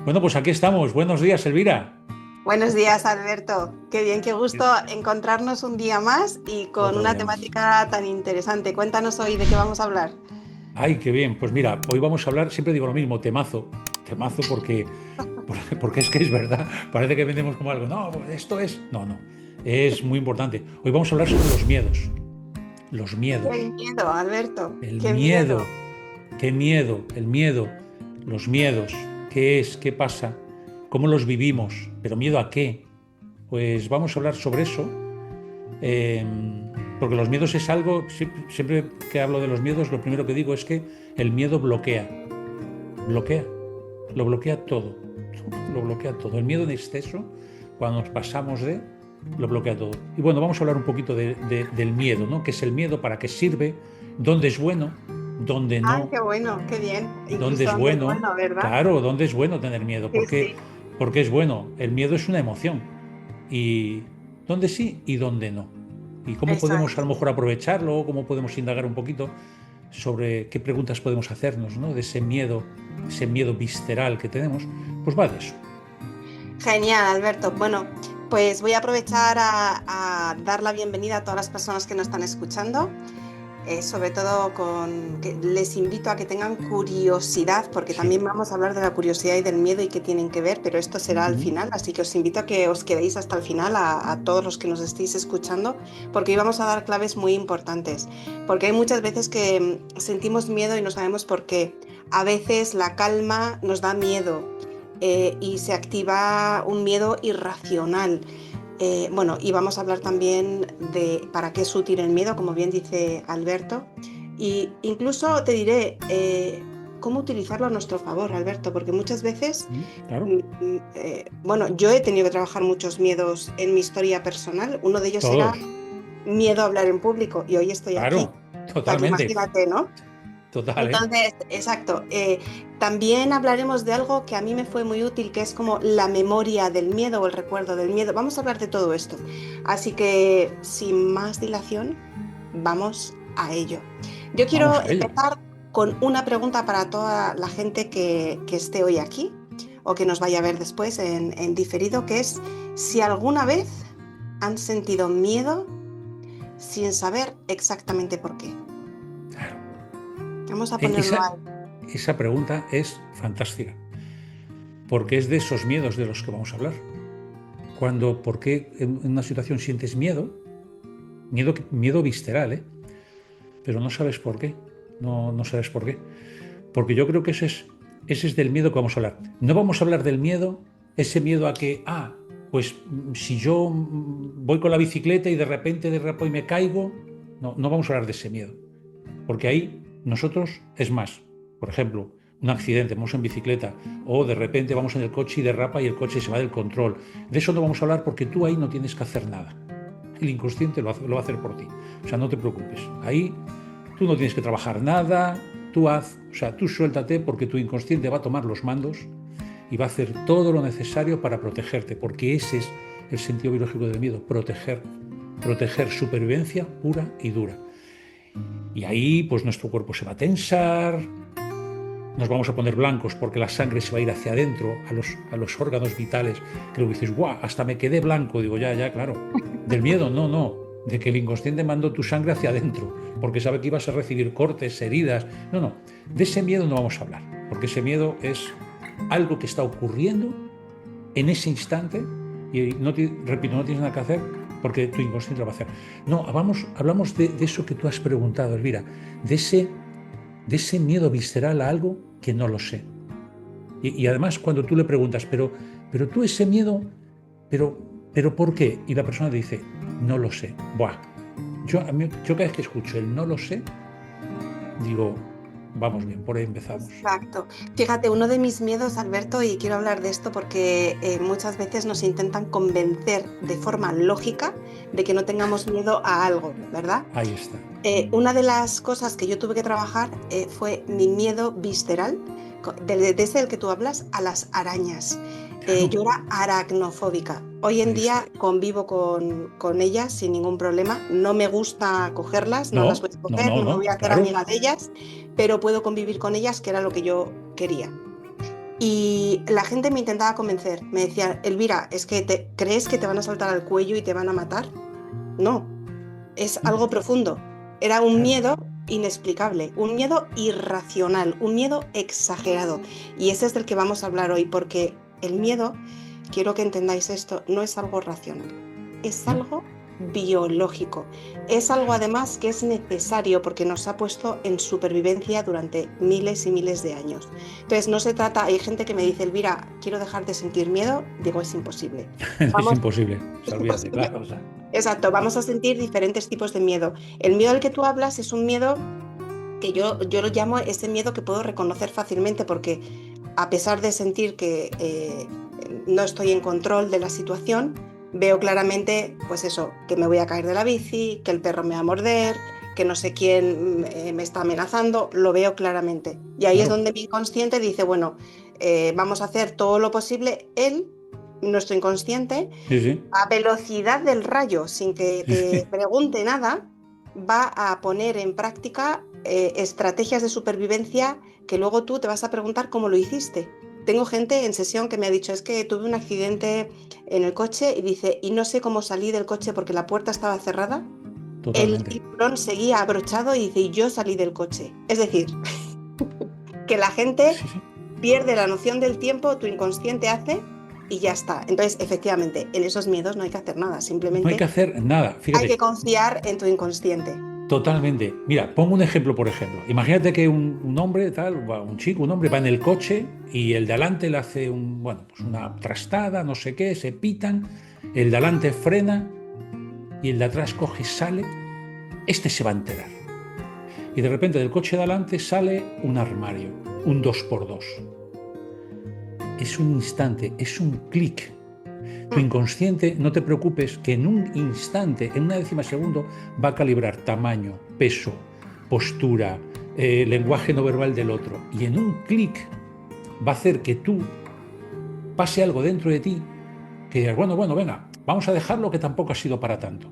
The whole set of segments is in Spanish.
Bueno, pues aquí estamos. Buenos días, Elvira. Buenos días, Alberto. Qué bien, qué gusto encontrarnos un día más y con Otro una día más. temática tan interesante. Cuéntanos hoy de qué vamos a hablar. Ay, qué bien. Pues mira, hoy vamos a hablar, siempre digo lo mismo, temazo. Temazo porque, porque es que es verdad. Parece que vendemos como algo. No, pues esto es. No, no. Es muy importante. Hoy vamos a hablar sobre los miedos. Los miedos. Qué miedo, Alberto. El Qué miedo. miedo. ¿Qué miedo? El miedo. Los miedos. ¿Qué es? ¿Qué pasa? ¿Cómo los vivimos? ¿Pero miedo a qué? Pues vamos a hablar sobre eso. Eh, Porque los miedos es algo, siempre que hablo de los miedos, lo primero que digo es que el miedo bloquea, lo bloquea todo, lo bloquea todo. El miedo en exceso, cuando nos pasamos lo bloquea todo. Y bueno, vamos a hablar un poquito del miedo, ¿no? ¿Qué es el miedo? ¿Para qué sirve? ¿Dónde es bueno? ¿Dónde Ay, no? qué bueno, qué bien. ¿Dónde Incluso es donde es bueno? bueno, ¿verdad? Claro, ¿dónde es bueno tener miedo? Sí, sí. Porque es bueno. El miedo es una emoción. Y dónde sí y dónde no. Y cómo Eso podemos a es. lo mejor aprovecharlo, cómo podemos indagar un poquito sobre qué preguntas podemos hacernos, ¿no? De ese miedo visceral que tenemos, pues va de eso. Genial, Alberto. Bueno, pues voy a aprovechar a dar la bienvenida a todas las personas que nos están escuchando. Sobre todo que les invito a que tengan curiosidad, porque Sí. también vamos a hablar de la curiosidad y del miedo y qué tienen que ver, pero esto será al Ujú. final, así que os invito a que os quedéis hasta el final, a todos los que nos estéis escuchando, porque hoy vamos a dar claves muy importantes, porque hay muchas veces que sentimos miedo y no sabemos por qué. A veces la calma nos da miedo y se activa un miedo irracional. Bueno, y vamos a hablar también de para qué es útil el miedo, como bien dice Alberto, y incluso te diré cómo utilizarlo a nuestro favor, Alberto, porque muchas veces, Claro, bueno, yo he tenido que trabajar muchos miedos en mi historia personal. Uno de ellos era todos. miedo a hablar en público y hoy estoy aquí. Claro, O sea, que totalmente. imagínate, ¿no? Total, ¿eh? Entonces, exacto. También hablaremos de algo que a mí me fue muy útil, que es como la memoria del miedo o el recuerdo del miedo. Vamos a hablar de todo esto. Así que, sin más dilación, vamos a ello. Yo Vamos quiero a ello. empezar con una pregunta para toda la gente que esté hoy aquí o que nos vaya a ver después en diferido, que es si alguna vez han sentido miedo sin saber exactamente por qué. Claro. Vamos a E- ponerlo Esa, ahí. esa pregunta es fantástica, porque es de esos miedos de los que vamos a hablar. ¿Por qué en una situación sientes miedo? Miedo visceral, ¿eh? Pero no sabes por qué. No, no sabes por qué. Porque yo creo que ese es del miedo que vamos a hablar. No vamos a hablar del miedo, ese miedo a que, pues si yo voy con la bicicleta y de repente derrapo y me caigo, no, no vamos a hablar de ese miedo. Porque ahí nosotros, es más, por ejemplo, un accidente, vamos en bicicleta, o de repente vamos en el coche y derrapa y el coche se va del control. De eso no vamos a hablar porque tú ahí no tienes que hacer nada. El inconsciente lo va a hacer por ti. O sea, no te preocupes. Ahí tú no tienes que trabajar nada, tú haz, o sea, tú suéltate porque tu inconsciente va a tomar los mandos y va a hacer todo lo necesario para protegerte, porque ese es el sentido biológico del miedo, proteger supervivencia pura y dura. Y ahí pues nuestro cuerpo se va a tensar, nos vamos a poner blancos porque la sangre se va a ir hacia adentro, a los órganos vitales, que luego dices, guau, hasta me quedé blanco. Digo, ya, ya, claro. Del miedo, no, no. De que el inconsciente mandó tu sangre hacia adentro, porque sabe que ibas a recibir cortes, heridas. No, no. De ese miedo no vamos a hablar, porque ese miedo es algo que está ocurriendo en ese instante y repito, no tienes nada que hacer porque tu inconsciente lo va a hacer. No, hablamos de eso que tú has preguntado, Elvira, de ese, de ese miedo visceral a algo que no lo sé. Y además cuando tú le preguntas, pero tú ese miedo, pero, pero ¿por qué? Y la persona te dice, no lo sé. Buah. Yo cada vez que escucho el no lo sé, digo, vamos bien, por ahí empezamos. Exacto. Fíjate, uno de mis miedos, Alberto, y quiero hablar de esto porque muchas veces nos intentan convencer de forma lógica de que no tengamos miedo a algo, ¿verdad? Ahí está. Una de las cosas que yo tuve que trabajar fue mi miedo visceral, desde el que tú hablas, a las arañas. Claro, Yo era aracnofóbica. Hoy en ahí está. día convivo con ellas sin ningún problema. No me gusta cogerlas, no las No, voy a no, coger, no, no me no, voy a hacer claro. amiga de ellas, pero puedo convivir con ellas, que era lo que yo quería. Y la gente me intentaba convencer, me decía, Elvira, es que ¿crees que te van a saltar al cuello y te van a matar? No, es algo profundo. Era un Claro. miedo inexplicable, un miedo irracional, un miedo exagerado. Y ese es del que vamos a hablar hoy, porque el miedo, quiero que entendáis esto, no es algo racional, es ¿No? algo biológico. Es algo además que es necesario porque nos ha puesto en supervivencia durante miles y miles de años. Entonces no se trata, hay gente que me dice, Elvira, quiero dejar de sentir miedo, digo, es imposible. Es Vamos, imposible, o sea, es olvídate, imposible. claro. O sea, Exacto, vamos a sentir diferentes tipos de miedo. El miedo del que tú hablas es un miedo que yo lo llamo ese miedo que puedo reconocer fácilmente porque a pesar de sentir que no estoy en control de la situación, veo claramente, pues eso, que me voy a caer de la bici, que el perro me va a morder, que no sé quién me está amenazando, lo veo claramente. Y ahí es claro. donde mi inconsciente dice, bueno, vamos a hacer todo lo posible. Nuestro inconsciente, Sí, sí. a velocidad del rayo, sin que Sí, te sí. pregunte nada, va a poner en práctica estrategias de supervivencia que luego tú te vas a preguntar cómo lo hiciste. Tengo gente en sesión que me ha dicho, es que tuve un accidente en el coche y dice, y no sé cómo salí del coche porque la puerta estaba cerrada, el Totalmente. cinturón seguía abrochado y dice, y yo salí del coche. Es decir, que la gente Sí, sí. pierde la noción del tiempo, tu inconsciente hace y ya está. Entonces, efectivamente, en esos miedos no hay que hacer nada, No hay que simplemente hacer nada, hay que fíjate. confiar en tu inconsciente. Totalmente. Mira, pongo un ejemplo, por ejemplo. Imagínate que un hombre, tal, un chico, un hombre va en el coche y el de adelante le hace bueno, pues una trastada, no sé qué, se pitan, el de adelante frena y el de atrás coge, sale, este se va a enterar. Y de repente del coche de adelante sale un armario, un 2x2. Es un instante, es un clic. Tu Mm, inconsciente, no te preocupes, que en un instante, en una décima segundo, va a calibrar tamaño, peso, postura, lenguaje no verbal del otro. Y en un clic va a hacer que tú pase algo dentro de ti que digas, bueno, bueno, venga, vamos a dejarlo que tampoco ha sido para tanto.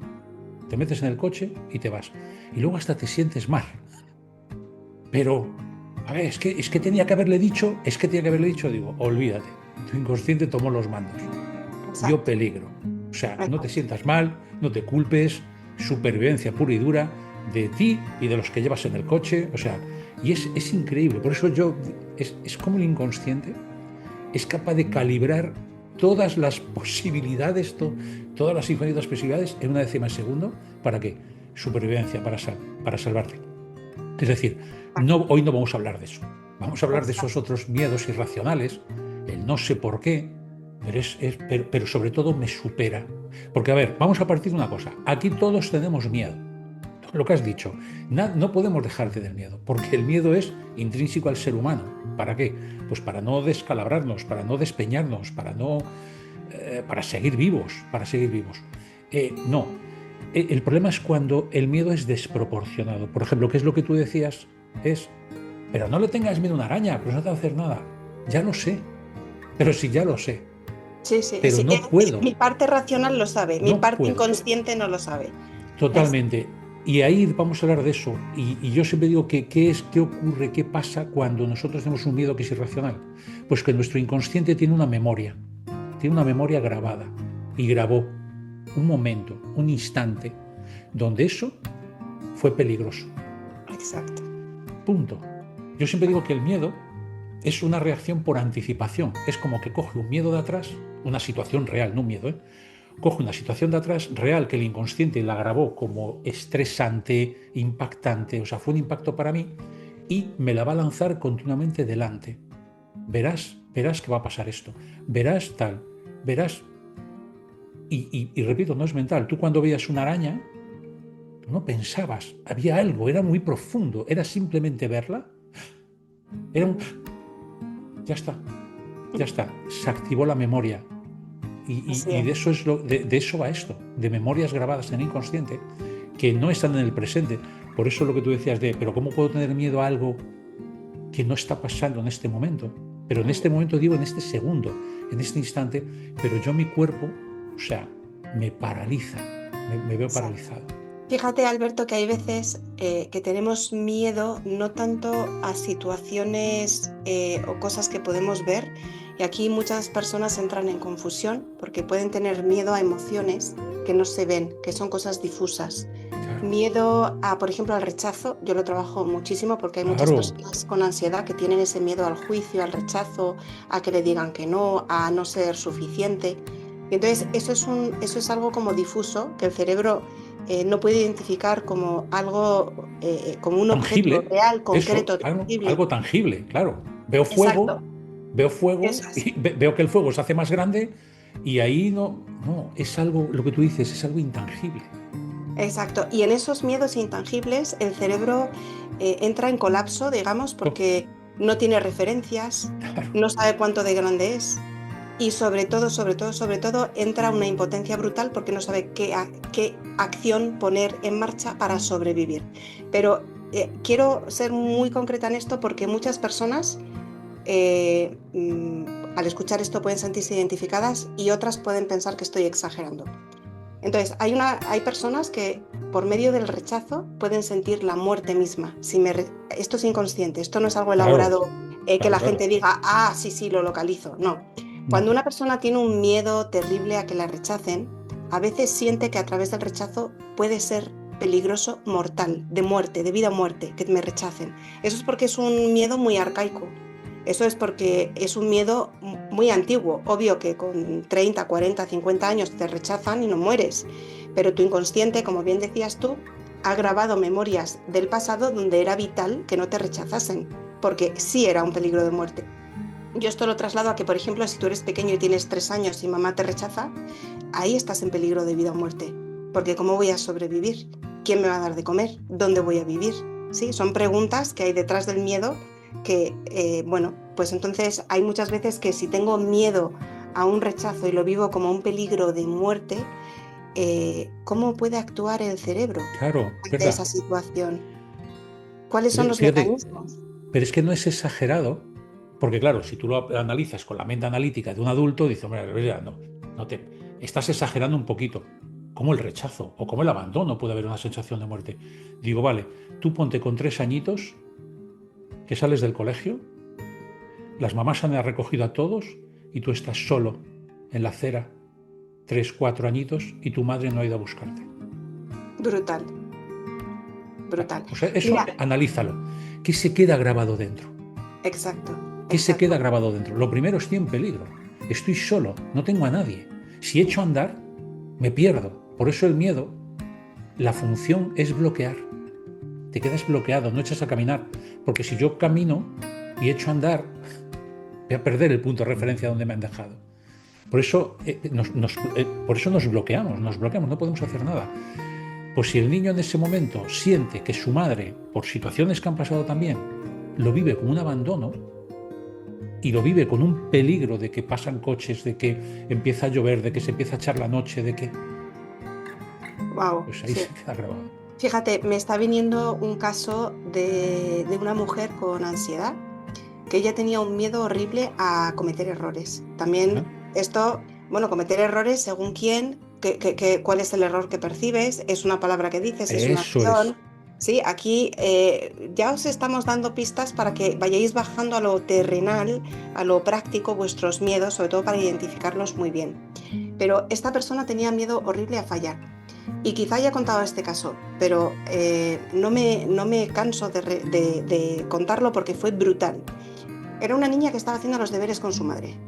Te metes en el coche y te vas. Y luego hasta te sientes mal. Pero, a ver, es que tenía que haberle dicho, digo, olvídate. Tu inconsciente tomó los mandos. Dio exacto, peligro. O sea, no te exacto. sientas mal, no te culpes, supervivencia pura y dura de ti y de los que llevas en el coche. O sea, y es increíble. Por eso es como el inconsciente es capaz de calibrar todas las posibilidades, todas las infinitas posibilidades en una décima de segundo. ¿Para qué? Supervivencia, para salvarte. Es decir, hoy no vamos a hablar de eso. Vamos a hablar de esos Exacto. otros miedos irracionales, el no sé por qué, pero sobre todo me supera. Porque, a ver, vamos a partir de una cosa. Aquí todos tenemos miedo. Lo que has dicho, no podemos dejarte del miedo, porque el miedo es intrínseco al ser humano. ¿Para qué? Pues para no descalabrarnos, para no despeñarnos, para seguir vivos, para seguir vivos. No, el problema es cuando el miedo es desproporcionado. Por ejemplo, ¿qué es lo que tú decías? Pero no le tengas miedo a una araña, pues no te va a hacer nada. Ya lo sé, pero sí, ya lo sé, Sí, sí, pero sí. no puedo, Mi parte racional lo sabe, mi no parte puedo. inconsciente no lo sabe. Es, Totalmente. Y ahí vamos a hablar de eso. Y yo siempre digo que qué ocurre, qué pasa cuando nosotros tenemos un miedo que es irracional. Pues que nuestro inconsciente tiene una memoria grabada y grabó un momento, un instante, donde eso fue peligroso. exacto. Punto. Yo siempre digo que el miedo es una reacción por anticipación. Es como que coge un miedo de atrás, una situación real, no un miedo, ¿eh? Coge una situación de atrás real que el inconsciente la grabó como estresante, impactante, o sea, fue un impacto para mí, y me la va a lanzar continuamente delante. Verás que va a pasar esto, verás tal, verás. Y repito, no es mental. Tú cuando veías una araña, tú no pensabas, había algo, era muy profundo, era simplemente verla, era un... Ya está, ya está, se activó la memoria. Así Y es. de eso de eso va esto, de memorias grabadas en el inconsciente que no están en el presente. Por eso lo que tú decías pero ¿cómo puedo tener miedo a algo que no está pasando en este momento? Pero en este momento digo en este segundo, en este instante, pero yo mi cuerpo, o sea, me paraliza, me veo Exacto. paralizado. Fíjate, Alberto, que hay veces que tenemos miedo no tanto a situaciones o cosas que podemos ver, y aquí muchas personas entran en confusión porque pueden tener miedo a emociones que no se ven, que son cosas difusas. Claro, Miedo a, por ejemplo, al rechazo. Yo lo trabajo muchísimo porque hay muchas claro, personas con ansiedad que tienen ese miedo al juicio, al rechazo, a que le digan que no, a no ser suficiente. Y entonces eso es algo como difuso que el cerebro no puede identificar como algo, como un objeto tangible, real, eso, concreto, claro, tangible. algo tangible, claro. Exacto, Veo fuego eso es. y veo que el fuego se hace más grande y ahí no, es algo, lo que tú dices, es algo intangible. Exacto. Y en esos miedos intangibles, el cerebro entra en colapso, digamos, Oh, porque no tiene referencias, claro, no sabe cuánto de grande es. Y sobre todo, entra una impotencia brutal porque no sabe qué acción poner en marcha para sobrevivir. Pero quiero ser muy concreta en esto porque muchas personas al escuchar esto pueden sentirse identificadas y otras pueden pensar que estoy exagerando. Entonces, hay personas que por medio del rechazo pueden sentir la muerte misma. Esto es inconsciente, esto no es algo claro, elaborado que claro, la claro. gente diga, ah, sí, sí, lo localizo. No. No, Cuando una persona tiene un miedo terrible a que la rechacen, a veces siente que a través del rechazo puede ser peligroso, mortal, de muerte, de vida o muerte, que me rechacen. Eso es porque es un miedo muy arcaico. Eso es porque es un miedo muy antiguo. Obvio que con 30, 40, 50 años te rechazan y no mueres, pero tu inconsciente, como bien decías tú, ha grabado memorias del pasado donde era vital que no te rechazasen, porque sí era un peligro de muerte. Yo esto lo traslado a que, por ejemplo, si tú eres pequeño y tienes 3 años y mamá te rechaza, ahí estás en peligro de vida o muerte, porque ¿cómo voy a sobrevivir? ¿Quién me va a dar de comer? ¿Dónde voy a vivir? Sí, son preguntas que hay detrás del miedo que, bueno, pues entonces hay muchas veces que si tengo miedo a un rechazo y lo vivo como un peligro de muerte, ¿cómo puede actuar el cerebro claro, ante ¿verdad? esa situación? ¿Cuáles son Pero los fíjate, mecanismos? pero es que no es exagerado, porque claro, si tú lo analizas con la mente analítica de un adulto, dices, hombre, mira, no te, estás exagerando un poquito. Como el rechazo o como el abandono puede haber una sensación de muerte. Digo, vale, tú ponte con 3 añitos que sales del colegio, las mamás han recogido a todos y tú estás solo en la acera, 3, 4 añitos y tu madre no ha ido a buscarte. Brutal, Vale, brutal. pues eso Mira, analízalo. ¿Qué se queda grabado dentro? exacto, ¿Qué se queda exacto. grabado dentro? Lo primero, estoy en peligro. Estoy solo, no tengo a nadie. Si echo a andar, me pierdo. Por eso el miedo, la función es bloquear. Te quedas bloqueado, no echas a caminar. Porque si yo camino y echo a andar, voy a perder el punto de referencia donde me han dejado. Por eso nos bloqueamos, no podemos hacer nada. Pues si el niño en ese momento siente que su madre, por situaciones que han pasado también, lo vive como un abandono, y lo vive con un peligro de que pasan coches, de que empieza a llover, de que se empieza a echar la noche, de que... Wow, Pues ahí sí. se queda grabado. Fíjate, me está viniendo un caso de una mujer con ansiedad, que ella tenía un miedo horrible a cometer errores. Ajá. También esto, bueno, cometer errores según quién, cuál es el error que percibes, es una palabra que dices, es una Eso es. acción. Sí, aquí ya os estamos dando pistas para que vayáis bajando a lo terrenal, a lo práctico, vuestros miedos, sobre todo para identificarlos muy bien. Pero esta persona tenía miedo horrible a fallar. Y quizá haya contado este caso, pero no me canso de contarlo porque fue brutal. Era una niña que estaba haciendo los deberes con su madre.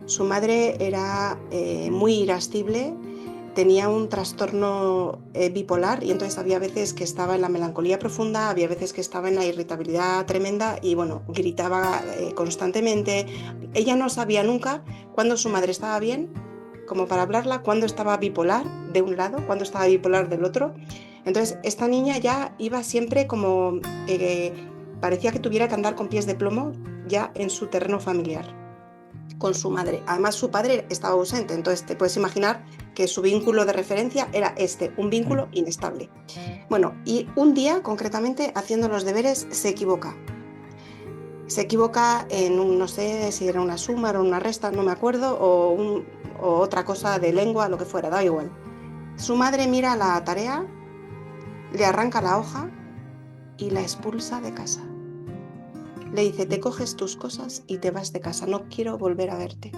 Su madre era muy irascible, tenía un trastorno bipolar y entonces había veces que estaba en la melancolía profunda, había veces que estaba en la irritabilidad tremenda y bueno, gritaba constantemente. Ella no sabía nunca cuándo su madre estaba bien, como para hablarla, cuándo estaba bipolar de un lado, cuándo estaba bipolar del otro. Entonces, esta niña ya iba siempre como, parecía que tuviera que andar con pies de plomo ya en su terreno familiar con su madre. Además, su padre estaba ausente, entonces te puedes imaginar que su vínculo de referencia era este, un Claro. vínculo inestable. Bueno, y un día, concretamente, haciendo los deberes, se equivoca. Se equivoca en un, no sé si era una suma o una resta, no me acuerdo, o otra cosa de lengua, lo que fuera, da igual. Su madre mira la tarea le arranca la hoja y la expulsa de casa. Le dice, te coges tus cosas y te vas de casa, no quiero volver a verte.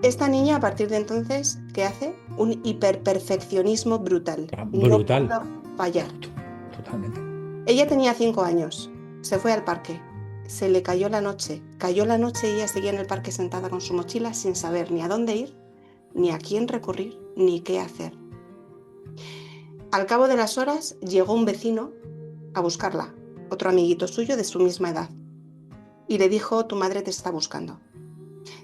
Esta niña, a partir de entonces, ¿qué hace? Un hiperperfeccionismo brutal. No Brutal. puedo fallar. Totalmente. Ella tenía 5 años, se fue al parque, se le cayó la noche y ella seguía en el parque sentada con su mochila sin saber ni a dónde ir, ni a quién recurrir, ni qué hacer. Al cabo de las horas llegó un vecino a buscarla, otro amiguito suyo de su misma edad, y le dijo, tu madre te está buscando.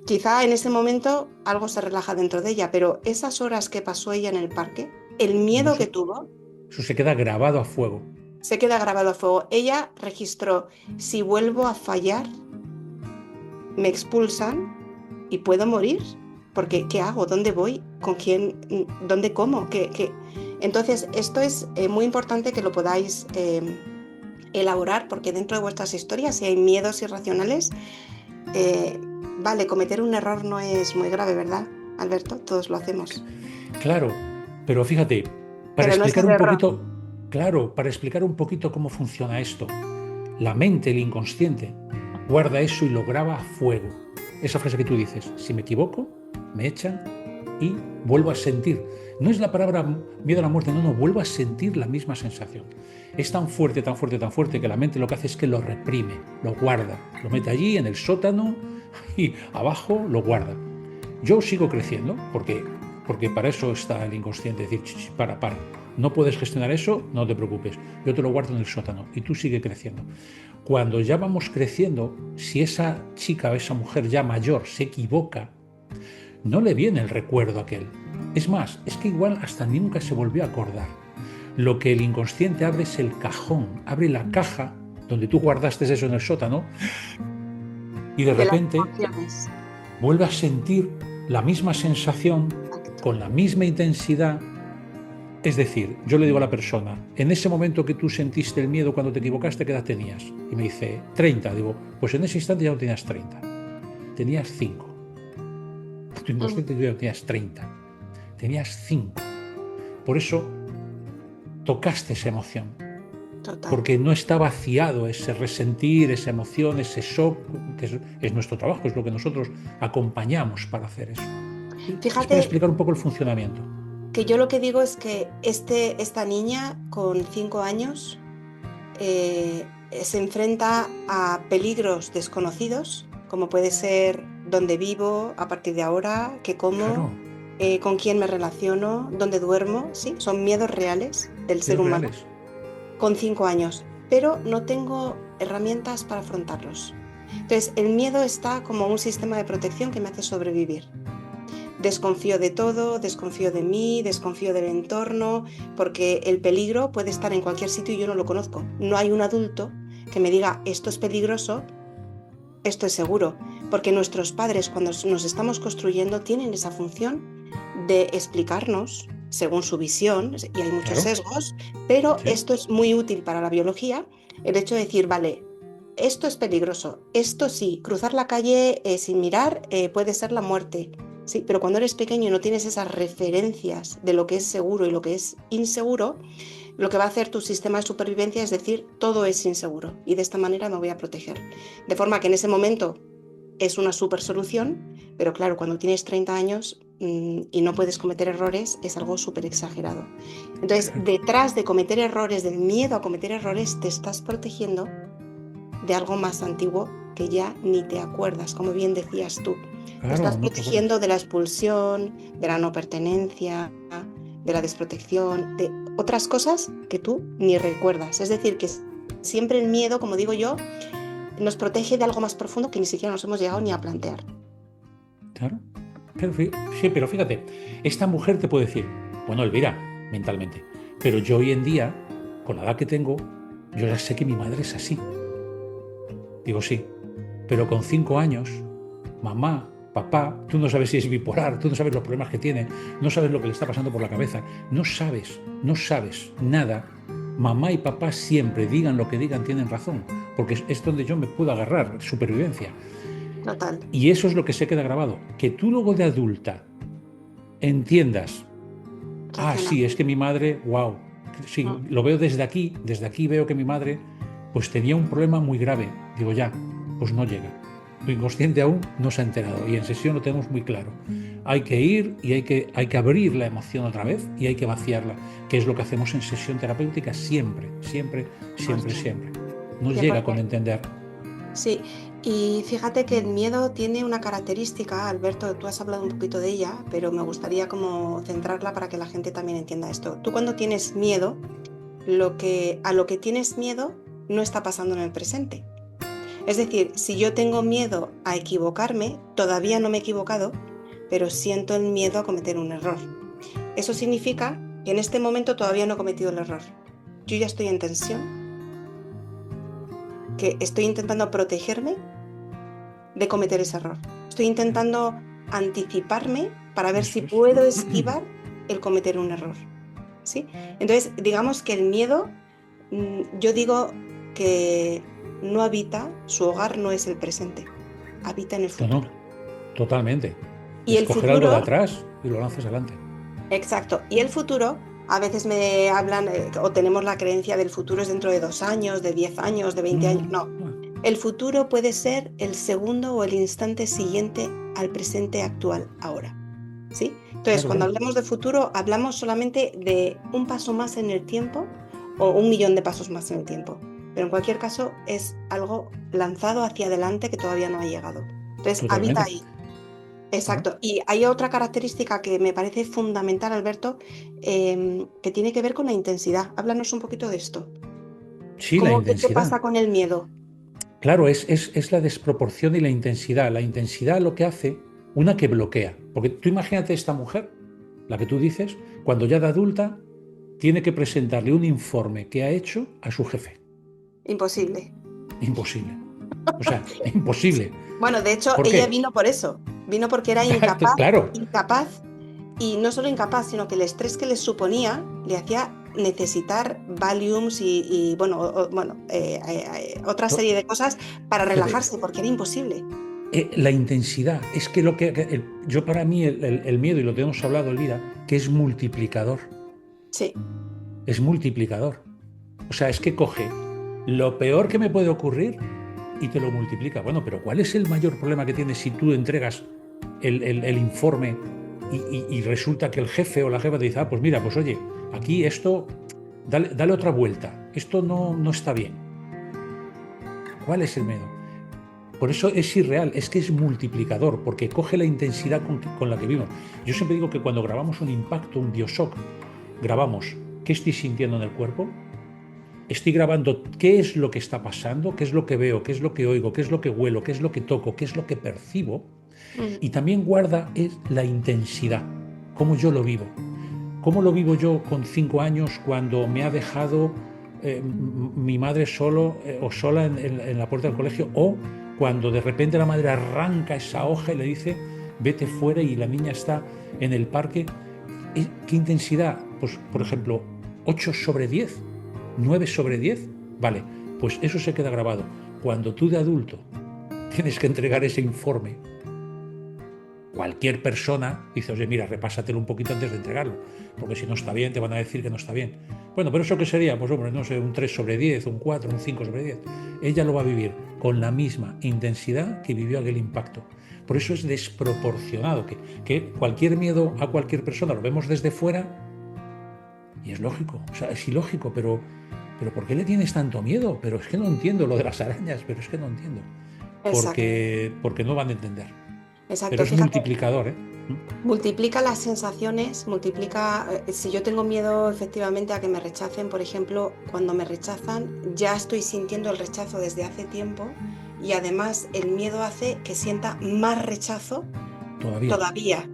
Quizá en ese momento algo se relaja dentro de ella, pero esas horas que pasó ella en el parque, el miedo que tuvo, eso se queda grabado a fuego. se queda grabado a fuego. Ella registró, si vuelvo a fallar, me expulsan y puedo morir, porque ¿qué hago? ¿Dónde voy? ¿Con quién? ¿Dónde como? ¿Qué? Entonces, esto es muy importante que lo podáis elaborar, porque dentro de vuestras historias, si hay miedos irracionales, vale, cometer un error no es muy grave, ¿verdad, Alberto? Todos lo hacemos. Claro, pero fíjate, para Pero no es explicar el un error. poquito, claro, para explicar un poquito cómo funciona esto, la mente, el inconsciente, guarda eso y lo graba a fuego. Esa frase que tú dices, si me equivoco, me echan y vuelvo a sentir. No es la palabra miedo a la muerte, no, vuelvo a sentir la misma sensación. Es tan fuerte, tan fuerte, tan fuerte que la mente lo que hace es que lo reprime, lo guarda, lo mete allí en el sótano y abajo lo guarda. Yo sigo creciendo porque para eso está el inconsciente, decir, para, no puedes gestionar eso, no te preocupes, yo te lo guardo en el sótano y tú sigue creciendo. Cuando ya vamos creciendo, si esa chica o esa mujer ya mayor se equivoca, no le viene el recuerdo aquel. Es más, es que igual hasta nunca se volvió a acordar. Lo que el inconsciente abre es el cajón, abre la caja donde tú guardaste eso en el sótano y de repente vuelve a sentir la misma sensación con la misma intensidad. Es decir, yo le digo a la persona, en ese momento que tú sentiste el miedo cuando te equivocaste, ¿qué edad tenías? Y me dice, 30. Digo, pues en ese instante ya no tenías 30, tenías 5. Tu inconsciente ya no tenías 30, tenías 5. Por eso tocaste esa emoción. Total. Porque no está vaciado ese resentir, esa emoción, ese shock, que es nuestro trabajo, es lo que nosotros acompañamos para hacer eso. Fíjate, es para explicar un poco el funcionamiento. Que yo lo que digo es que esta niña con 5 años se enfrenta a peligros desconocidos, como puede ser dónde vivo a partir de ahora, qué como, claro. Con quién me relaciono, dónde duermo, sí, son miedos reales del ser humano. Con 5 años, pero no tengo herramientas para afrontarlos. Entonces, el miedo está como un sistema de protección que me hace sobrevivir. Desconfío de todo, desconfío de mí, desconfío del entorno, porque el peligro puede estar en cualquier sitio y yo no lo conozco. No hay un adulto que me diga, esto es peligroso, esto es seguro, porque nuestros padres, cuando nos estamos construyendo, tienen esa función de explicarnos según su visión, y hay muchos sesgos, pero sí. Esto es muy útil para la biología, el hecho de decir, vale, esto es peligroso, esto sí, cruzar la calle sin mirar puede ser la muerte, sí, pero cuando eres pequeño y no tienes esas referencias de lo que es seguro y lo que es inseguro, lo que va a hacer tu sistema de supervivencia es decir, todo es inseguro y de esta manera me voy a proteger. De forma que en ese momento es una super solución, pero claro, cuando tienes 30 años y no puedes cometer errores, es algo súper exagerado. Entonces, detrás de cometer errores, del miedo a cometer errores, te estás protegiendo de algo más antiguo que ya ni te acuerdas, como bien decías tú. Te estás protegiendo de la expulsión, de la no pertenencia, de la desprotección, de otras cosas que tú ni recuerdas. Es decir, que siempre el miedo, como digo yo, nos protege de algo más profundo que ni siquiera nos hemos llegado ni a plantear. Claro. Sí, pero fíjate, esta mujer te puede decir, bueno, Elvira, mentalmente, pero yo hoy en día, con la edad que tengo, yo ya sé que mi madre es así. Digo, sí, pero con 5 años, mamá, papá, tú no sabes si es bipolar, tú no sabes los problemas que tiene, no sabes lo que le está pasando por la cabeza, no sabes nada. Mamá y papá siempre, digan lo que digan, tienen razón, porque es donde yo me puedo agarrar, supervivencia. Total. Y eso es lo que se queda grabado, que tú luego de adulta entiendas, sí, es que mi madre, wow, sí, lo veo desde aquí veo que mi madre pues tenía un problema muy grave. Digo, ya, pues no llega. Tu inconsciente aún no se ha enterado y en sesión lo tenemos muy claro. Hay que ir y hay que abrir la emoción otra vez y hay que vaciarla, que es lo que hacemos en sesión terapéutica siempre, siempre, siempre, siempre. Nos llega con entender. Sí, y fíjate que el miedo tiene una característica, Alberto, tú has hablado un poquito de ella, pero me gustaría como centrarla para que la gente también entienda esto. Tú cuando tienes miedo, a lo que tienes miedo no está pasando en el presente. Es decir, si yo tengo miedo a equivocarme, todavía no me he equivocado, pero siento el miedo a cometer un error. Eso significa que en este momento todavía no he cometido el error. Yo ya estoy en tensión, que estoy intentando protegerme de cometer ese error. Estoy intentando anticiparme para ver si puedo esquivar el cometer un error. ¿Sí? Entonces, digamos que el miedo, yo digo que no habita, su hogar no es el presente, habita en el futuro. No, totalmente. Y el Escoger futuro, algo de atrás y lo lanzas adelante. exacto, y el futuro, a veces me hablan o tenemos la creencia del futuro es dentro de 2 años, de 10 años, de 20 años, no. El futuro puede ser el segundo o el instante siguiente al presente actual, ahora. ¿Sí? Entonces, cuando hablamos de futuro, hablamos solamente de un paso más en el tiempo o 1.000.000 de pasos más en el tiempo. Pero en cualquier caso, es algo lanzado hacia adelante que todavía no ha llegado. Entonces, Totalmente. habita ahí. Exacto. Y hay otra característica que me parece fundamental, Alberto, que tiene que ver con la intensidad. Háblanos un poquito de esto. Sí, la ¿Qué te intensidad. pasa con el miedo? Claro, es la desproporción y la intensidad. La intensidad lo que hace, una que bloquea. Porque tú imagínate esta mujer, la que tú dices, cuando ya de adulta tiene que presentarle un informe que ha hecho a su jefe. Imposible. Imposible. O sea, imposible. Bueno, de hecho, ¿Por ella qué? vino por eso. Vino porque era incapaz, Claro. incapaz, y no solo incapaz, sino que el estrés que le suponía le hacía necesitar Valiums y otra serie de cosas para Fíjate, relajarse, porque era imposible. la intensidad, es que yo para mí el miedo, y lo tenemos hablado, Elvira, que es multiplicador. Sí. Es multiplicador. O sea, es que coge lo peor que me puede ocurrir y te lo multiplica. Bueno, pero ¿cuál es el mayor problema que tienes si tú entregas el informe y resulta que el jefe o la jefa te dice, pues mira, pues oye, aquí esto, dale otra vuelta, esto no está bien? ¿Cuál es el miedo? Por eso es irreal, es que es multiplicador, porque coge la intensidad con la que vivimos. Yo siempre digo que cuando grabamos un impacto, un bioshock, grabamos qué estoy sintiendo en el cuerpo, estoy grabando qué es lo que está pasando, qué es lo que veo, qué es lo que oigo, qué es lo que huelo, qué es lo que toco, qué es lo que percibo, y también guarda es la intensidad, cómo yo lo vivo. ¿Cómo lo vivo yo con 5 años cuando me ha dejado mi madre solo o sola en la puerta del colegio, o cuando de repente la madre arranca esa hoja y le dice vete fuera y la niña está en el parque? ¿Qué intensidad? Pues, por ejemplo, 8/10, 9/10, vale, pues eso se queda grabado. Cuando tú de adulto tienes que entregar ese informe, cualquier persona dice, oye, mira, repásatelo un poquito antes de entregarlo, porque si no está bien, te van a decir que no está bien. Bueno, pero ¿eso qué sería? Pues hombre, no sé, un 3/10, un 4, un 5/10. Ella lo va a vivir con la misma intensidad que vivió aquel impacto. Por eso es desproporcionado, que cualquier miedo a cualquier persona lo vemos desde fuera y es lógico, o sea, es ilógico, pero ¿por qué le tienes tanto miedo? Pero es que no entiendo lo de las arañas, pero es que no entiendo. Exacto. Porque no van a entender. Pero Exacto. es Fíjate, multiplicador, ¿eh? multiplica las sensaciones, multiplica, si yo tengo miedo efectivamente a que me rechacen, por ejemplo, cuando me rechazan, ya estoy sintiendo el rechazo desde hace tiempo y además el miedo hace que sienta más rechazo todavía.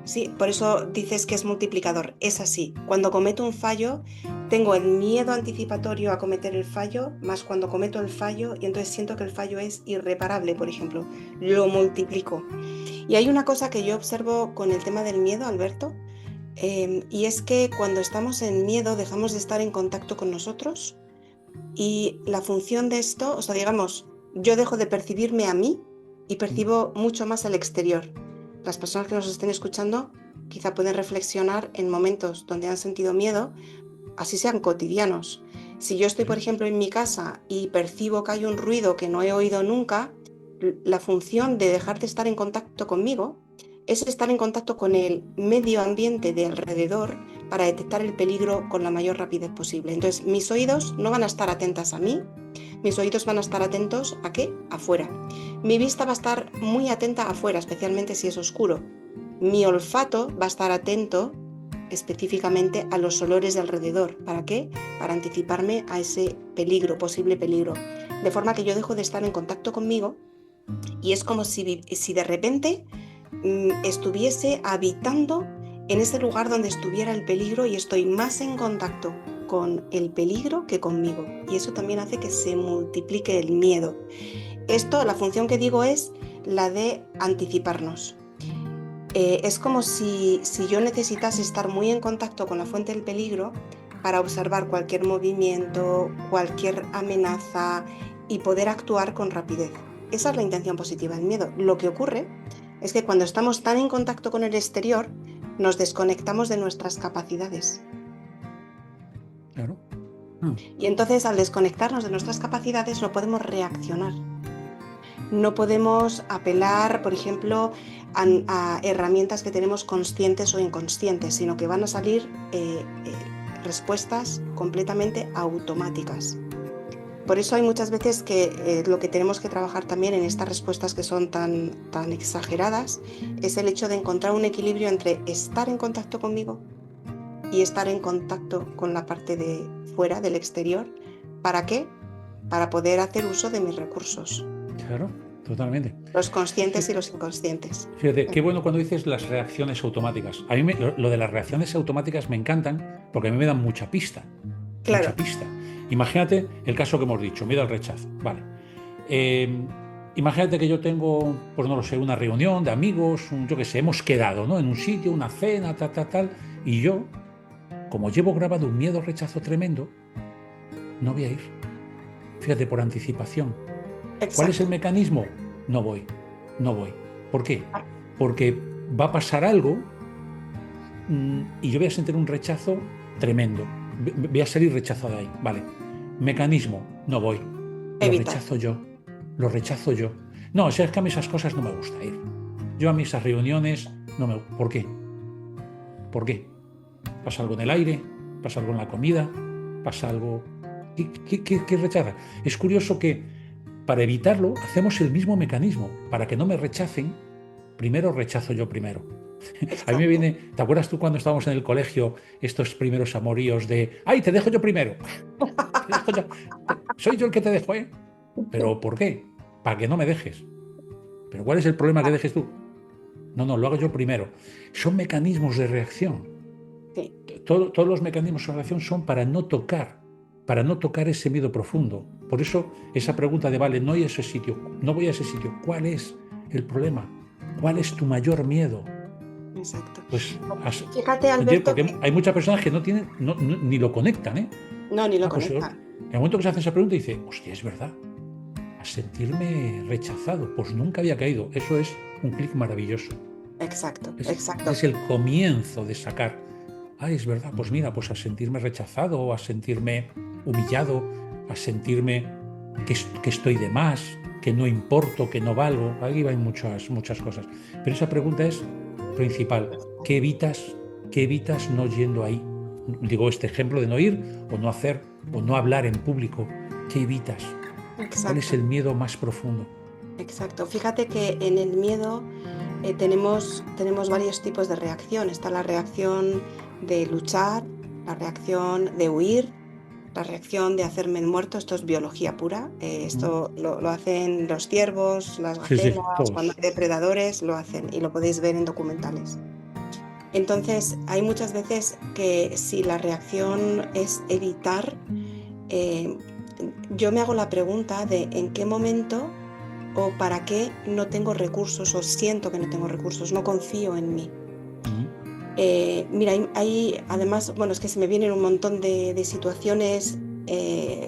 Sí, por eso dices que es multiplicador. Es así. Cuando cometo un fallo, tengo el miedo anticipatorio a cometer el fallo, más cuando cometo el fallo y entonces siento que el fallo es irreparable, por ejemplo. Lo multiplico. Y hay una cosa que yo observo con el tema del miedo, Alberto, y es que cuando estamos en miedo dejamos de estar en contacto con nosotros y la función de esto, o sea, digamos, yo dejo de percibirme a mí y percibo mucho más al exterior. Las personas que nos estén escuchando quizá pueden reflexionar en momentos donde han sentido miedo así sean cotidianos. Si yo estoy, por ejemplo, en mi casa y percibo que hay un ruido que no he oído nunca, la función de dejar de estar en contacto conmigo es estar en contacto con el medio ambiente de alrededor para detectar el peligro con la mayor rapidez posible. Entonces, mis oídos no van a estar atentas a mí, mis oídos van a estar atentos ¿a qué? Afuera. Mi vista va a estar muy atenta afuera, especialmente si es oscuro. Mi olfato va a estar atento específicamente a los olores de alrededor. ¿Para qué? Para anticiparme a ese peligro, posible peligro. De forma que yo dejo de estar en contacto conmigo y es como si de repente estuviese habitando en ese lugar donde estuviera el peligro y estoy más en contacto con el peligro que conmigo. Y eso también hace que se multiplique el miedo. Esto, la función que digo es la de anticiparnos. Es como si yo necesitase estar muy en contacto con la fuente del peligro para observar cualquier movimiento, cualquier amenaza y poder actuar con rapidez. Esa es la intención positiva del miedo. Lo que ocurre es que cuando estamos tan en contacto con el exterior, nos desconectamos de nuestras capacidades. Claro. Y entonces, al desconectarnos de nuestras capacidades, no podemos reaccionar. No podemos apelar, por ejemplo, a herramientas que tenemos conscientes o inconscientes, sino que van a salir respuestas completamente automáticas. Por eso hay muchas veces que lo que tenemos que trabajar también en estas respuestas que son tan exageradas es el hecho de encontrar un equilibrio entre estar en contacto conmigo y estar en contacto con la parte de fuera, del exterior. ¿Para qué? Para poder hacer uso de mis recursos. Claro, totalmente. Los conscientes y los inconscientes. Fíjate, qué bueno cuando dices las reacciones automáticas. A mí lo de las reacciones automáticas me encantan porque a mí me dan mucha pista. Claro. Mucha pista. Imagínate el caso que hemos dicho, miedo al rechazo. Vale. Imagínate que yo tengo, pues no lo sé, una reunión de amigos, yo qué sé, hemos quedado, ¿no? En un sitio, una cena, tal, y yo, como llevo grabado un miedo al rechazo tremendo, no voy a ir. Fíjate, por anticipación. Exacto. ¿Cuál es el mecanismo? No voy. ¿Por qué? Porque va a pasar algo y yo voy a sentir un rechazo tremendo. Voy a salir rechazado de ahí. Vale. Mecanismo, no voy. Lo rechazo yo. No, es que a mí esas cosas no me gusta ir. Yo a mí esas reuniones no me... ¿Por qué? ¿Pasa algo en el aire? ¿Pasa algo en la comida? ¿Pasa algo...? ¿Qué rechaza? Es curioso que para evitarlo hacemos el mismo mecanismo. Para que no me rechacen, primero rechazo yo primero. A mí me viene... ¿Te acuerdas tú cuando estábamos en el colegio estos primeros amoríos de ¡ay, te dejo yo primero! Soy yo el que te dejo, ¿eh? ¿Pero por qué? Para que no me dejes. ¿Pero cuál es el problema que dejes tú? No, lo hago yo primero. Son mecanismos de reacción. Sí. Todos los mecanismos de reacción son para no tocar ese miedo profundo. Por eso esa pregunta de vale, no voy a ese sitio. ¿Cuál es el problema? ¿Cuál es tu mayor miedo? Exacto. Pues fíjate, Alberto, porque hay muchas personas que no tienen, ni lo conectan, ¿eh? No, ni lo conectan. En el momento que se hace esa pregunta dice, hostia, es verdad. A sentirme rechazado, pues nunca había caído. Eso es un clic maravilloso. Exacto. Es el comienzo de sacar. Es verdad, pues mira, pues a sentirme rechazado, a sentirme humillado, a sentirme que estoy de más, que no importo, que no valgo. Ahí van muchas cosas. Pero esa pregunta es principal. ¿Qué evitas no yendo ahí? Digo, este ejemplo de no ir o no hacer o no hablar en público. ¿Qué evitas? Exacto. ¿Cuál es el miedo más profundo? Exacto. Fíjate que en el miedo tenemos varios tipos de reacción. Está la reacción de luchar, la reacción de huir, la reacción de hacerme el muerto. Esto es biología pura. Esto lo hacen los ciervos, las gacelas, cuando hay depredadores lo hacen y lo podéis ver en documentales. Entonces, hay muchas veces que si la reacción es evitar, yo me hago la pregunta de en qué momento o para qué no tengo recursos o siento que no tengo recursos, no confío en mí. Mira, hay además, bueno, es que se me vienen un montón de situaciones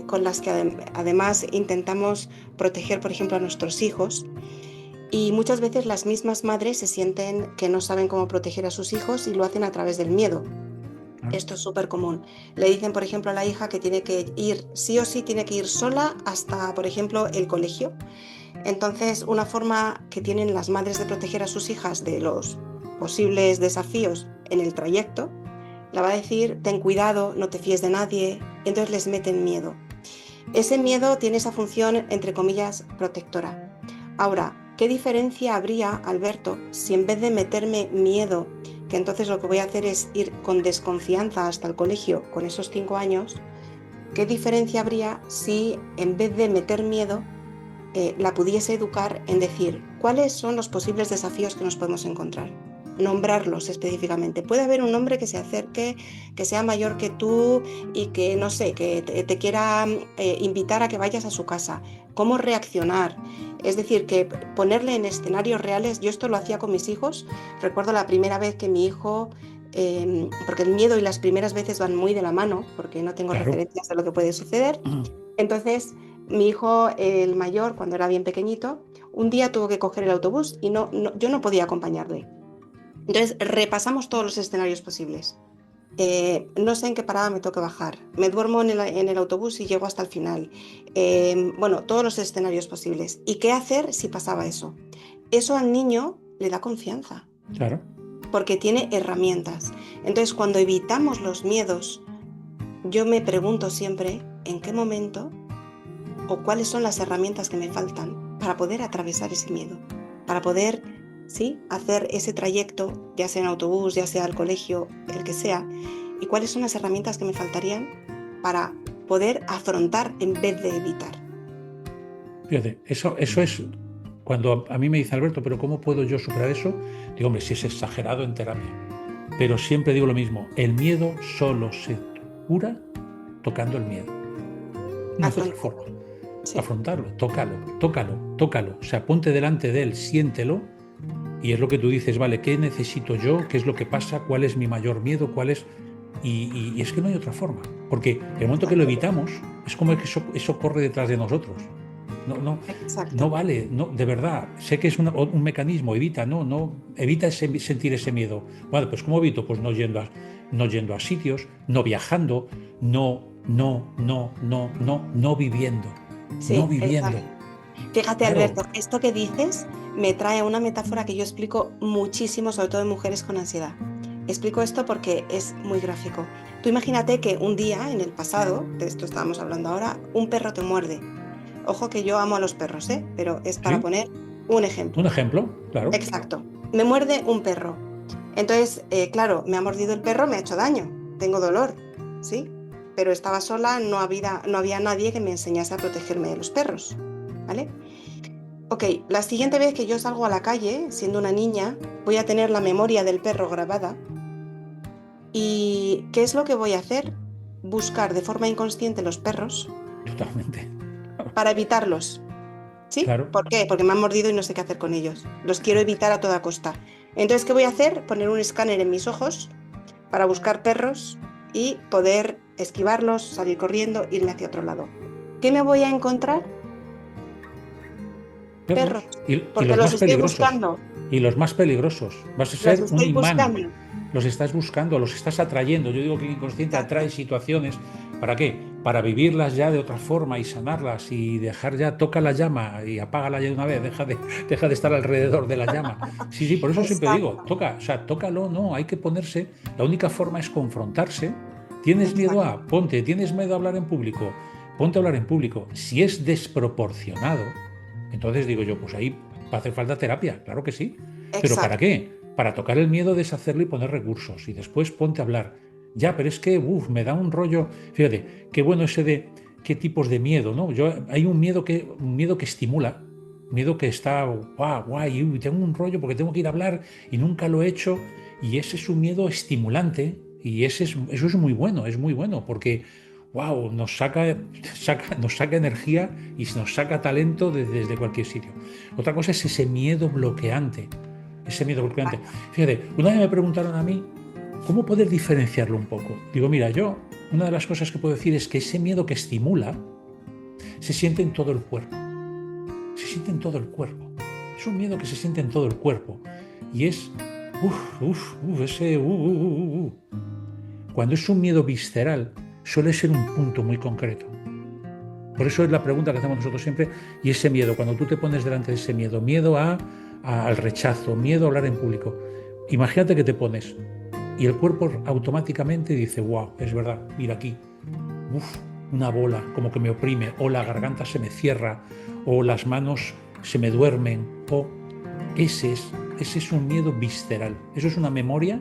con las que además intentamos proteger, por ejemplo, a nuestros hijos. Y muchas veces las mismas madres se sienten que no saben cómo proteger a sus hijos y lo hacen a través del miedo. Claro. Esto es súper común. Le dicen, por ejemplo, a la hija que tiene que ir, sí o sí, tiene que ir sola hasta, por ejemplo, el colegio. Entonces, una forma que tienen las madres de proteger a sus hijas de los posibles desafíos en el trayecto, la va a decir, ten cuidado, no te fíes de nadie, entonces les meten miedo. Ese miedo tiene esa función, entre comillas, protectora. Ahora, ¿qué diferencia habría, Alberto, si en vez de meterme miedo, que entonces lo que voy a hacer es ir con desconfianza hasta el colegio con esos 5 años, qué diferencia habría si en vez de meter miedo, la pudiese educar en decir cuáles son los posibles desafíos que nos podemos encontrar? Nombrarlos específicamente. Puede haber un hombre que se acerque, que sea mayor que tú y que, no sé, que te quiera invitar a que vayas a su casa. ¿Cómo reaccionar? Es decir, que ponerle en escenarios reales. Yo esto lo hacía con mis hijos. Recuerdo la primera vez que mi hijo, porque el miedo y las primeras veces van muy de la mano, porque no tengo Claro. referencias de lo que puede suceder. Entonces, mi hijo, el mayor, cuando era bien pequeñito, un día tuvo que coger el autobús y yo no podía acompañarle. Entonces repasamos todos los escenarios posibles. No sé en qué parada me toque bajar. Me duermo en el autobús y llego hasta el final. Bueno, todos los escenarios posibles. ¿Y qué hacer si pasaba eso? Eso al niño le da confianza, Claro. porque tiene herramientas. Entonces, cuando evitamos los miedos, yo me pregunto siempre en qué momento o cuáles son las herramientas que me faltan para poder atravesar ese miedo, para poder, sí, hacer ese trayecto, ya sea en autobús, ya sea al colegio, el que sea, y cuáles son las herramientas que me faltarían para poder afrontar en vez de evitar. Fíjate, eso es cuando a mí me dice Alberto, pero ¿cómo puedo yo superar eso? Digo, hombre, si es exagerado en terapia. Pero siempre digo lo mismo, el miedo solo se cura tocando el miedo. No hay otra Afrontar, forma. sí, Afrontarlo, tócalo, tócalo, tócalo. O sea, ponte delante de él, siéntelo y es lo que tú dices, vale, ¿qué necesito yo? ¿Qué es lo que pasa? ¿Cuál es mi mayor miedo? ¿Cuál es...? Y es que no hay otra forma. Porque el momento que lo exacto, evitamos, es como que eso corre detrás de nosotros. No, no, no exacto, vale, no, de verdad. Sé que es un mecanismo, evita, evita sentir ese miedo. Vale, pues ¿cómo evito? Pues no yendo a sitios, no viajando, no viviendo. No sí, viviendo. exacto. Fíjate, Claro, Alberto, esto que dices me trae a una metáfora que yo explico muchísimo, sobre todo en mujeres con ansiedad. Explico esto porque es muy gráfico. Tú imagínate que un día en el pasado, de esto estábamos hablando ahora, un perro te muerde. Ojo que yo amo a los perros, ¿eh? Pero es para ¿sí? poner un Un ejemplo. ejemplo, claro. Exacto. Me muerde un perro. Entonces, claro, me ha mordido el perro, me ha hecho daño. Tengo dolor, ¿sí? Pero estaba sola, no había nadie que me enseñase a protegerme de los perros, ¿vale? Ok, la siguiente vez que yo salgo a la calle, siendo una niña, voy a tener la memoria del perro grabada. ¿Y qué es lo que voy a hacer? Buscar de forma inconsciente los perros Totalmente. para evitarlos. ¿Sí? Claro. ¿Por qué? Porque me han mordido y no sé qué hacer con ellos. Los quiero evitar a toda costa. Entonces, ¿qué voy a hacer? Poner un escáner en mis ojos para buscar perros y poder esquivarlos, salir corriendo, irme hacia otro lado. ¿Qué me voy a encontrar? Perros Perros, y porque los los más estoy peligrosos. buscando, Y los más peligrosos. Vas a los ser un estoy imán. buscando. Los estás buscando, los estás atrayendo. Yo digo que el inconsciente atrae Exacto, situaciones. ¿Para qué? Para vivirlas ya de otra forma y sanarlas y dejar ya, toca la llama y apágala ya de una vez, deja de estar alrededor de la llama. Sí, sí, por eso siempre digo, exacto, toca, o sea, tócalo, no, hay que ponerse, la única forma es confrontarse. ¿Tienes miedo exacto, a? Ponte, ¿tienes miedo a hablar en público? Ponte a hablar en público. Si es desproporcionado, entonces digo yo, pues ahí va a hacer falta terapia, claro que sí. ¿Pero para exacto. qué? Para tocar el miedo, deshacerlo y poner recursos. Y después ponte a hablar. Ya, pero es que, me da un rollo. Fíjate, qué bueno ese de qué tipos de miedo, ¿no? Hay un miedo que estimula, miedo que está, guau, guay, tengo un rollo porque tengo que ir a hablar y nunca lo he hecho. Y ese es un miedo estimulante y eso es muy bueno, porque, wow, nos saca energía y nos saca talento desde cualquier sitio. Otra cosa es ese miedo bloqueante. Ese miedo bloqueante. Fíjate, una vez me preguntaron a mí, ¿cómo poder diferenciarlo un poco? Digo, mira, una de las cosas que puedo decir es que ese miedo que estimula se siente en todo el cuerpo. Se siente en todo el cuerpo. Es un miedo que se siente en todo el cuerpo. Y es, ese. Cuando es un miedo visceral, suele ser un punto muy concreto. Por eso es la pregunta que hacemos nosotros siempre, y ese miedo, cuando tú te pones delante de ese miedo, miedo al rechazo, miedo a hablar en público, imagínate que te pones y el cuerpo automáticamente dice, wow, es verdad, mira aquí, una bola como que me oprime, o la garganta se me cierra, o las manos se me duermen, o ese es un miedo visceral. Eso es una memoria,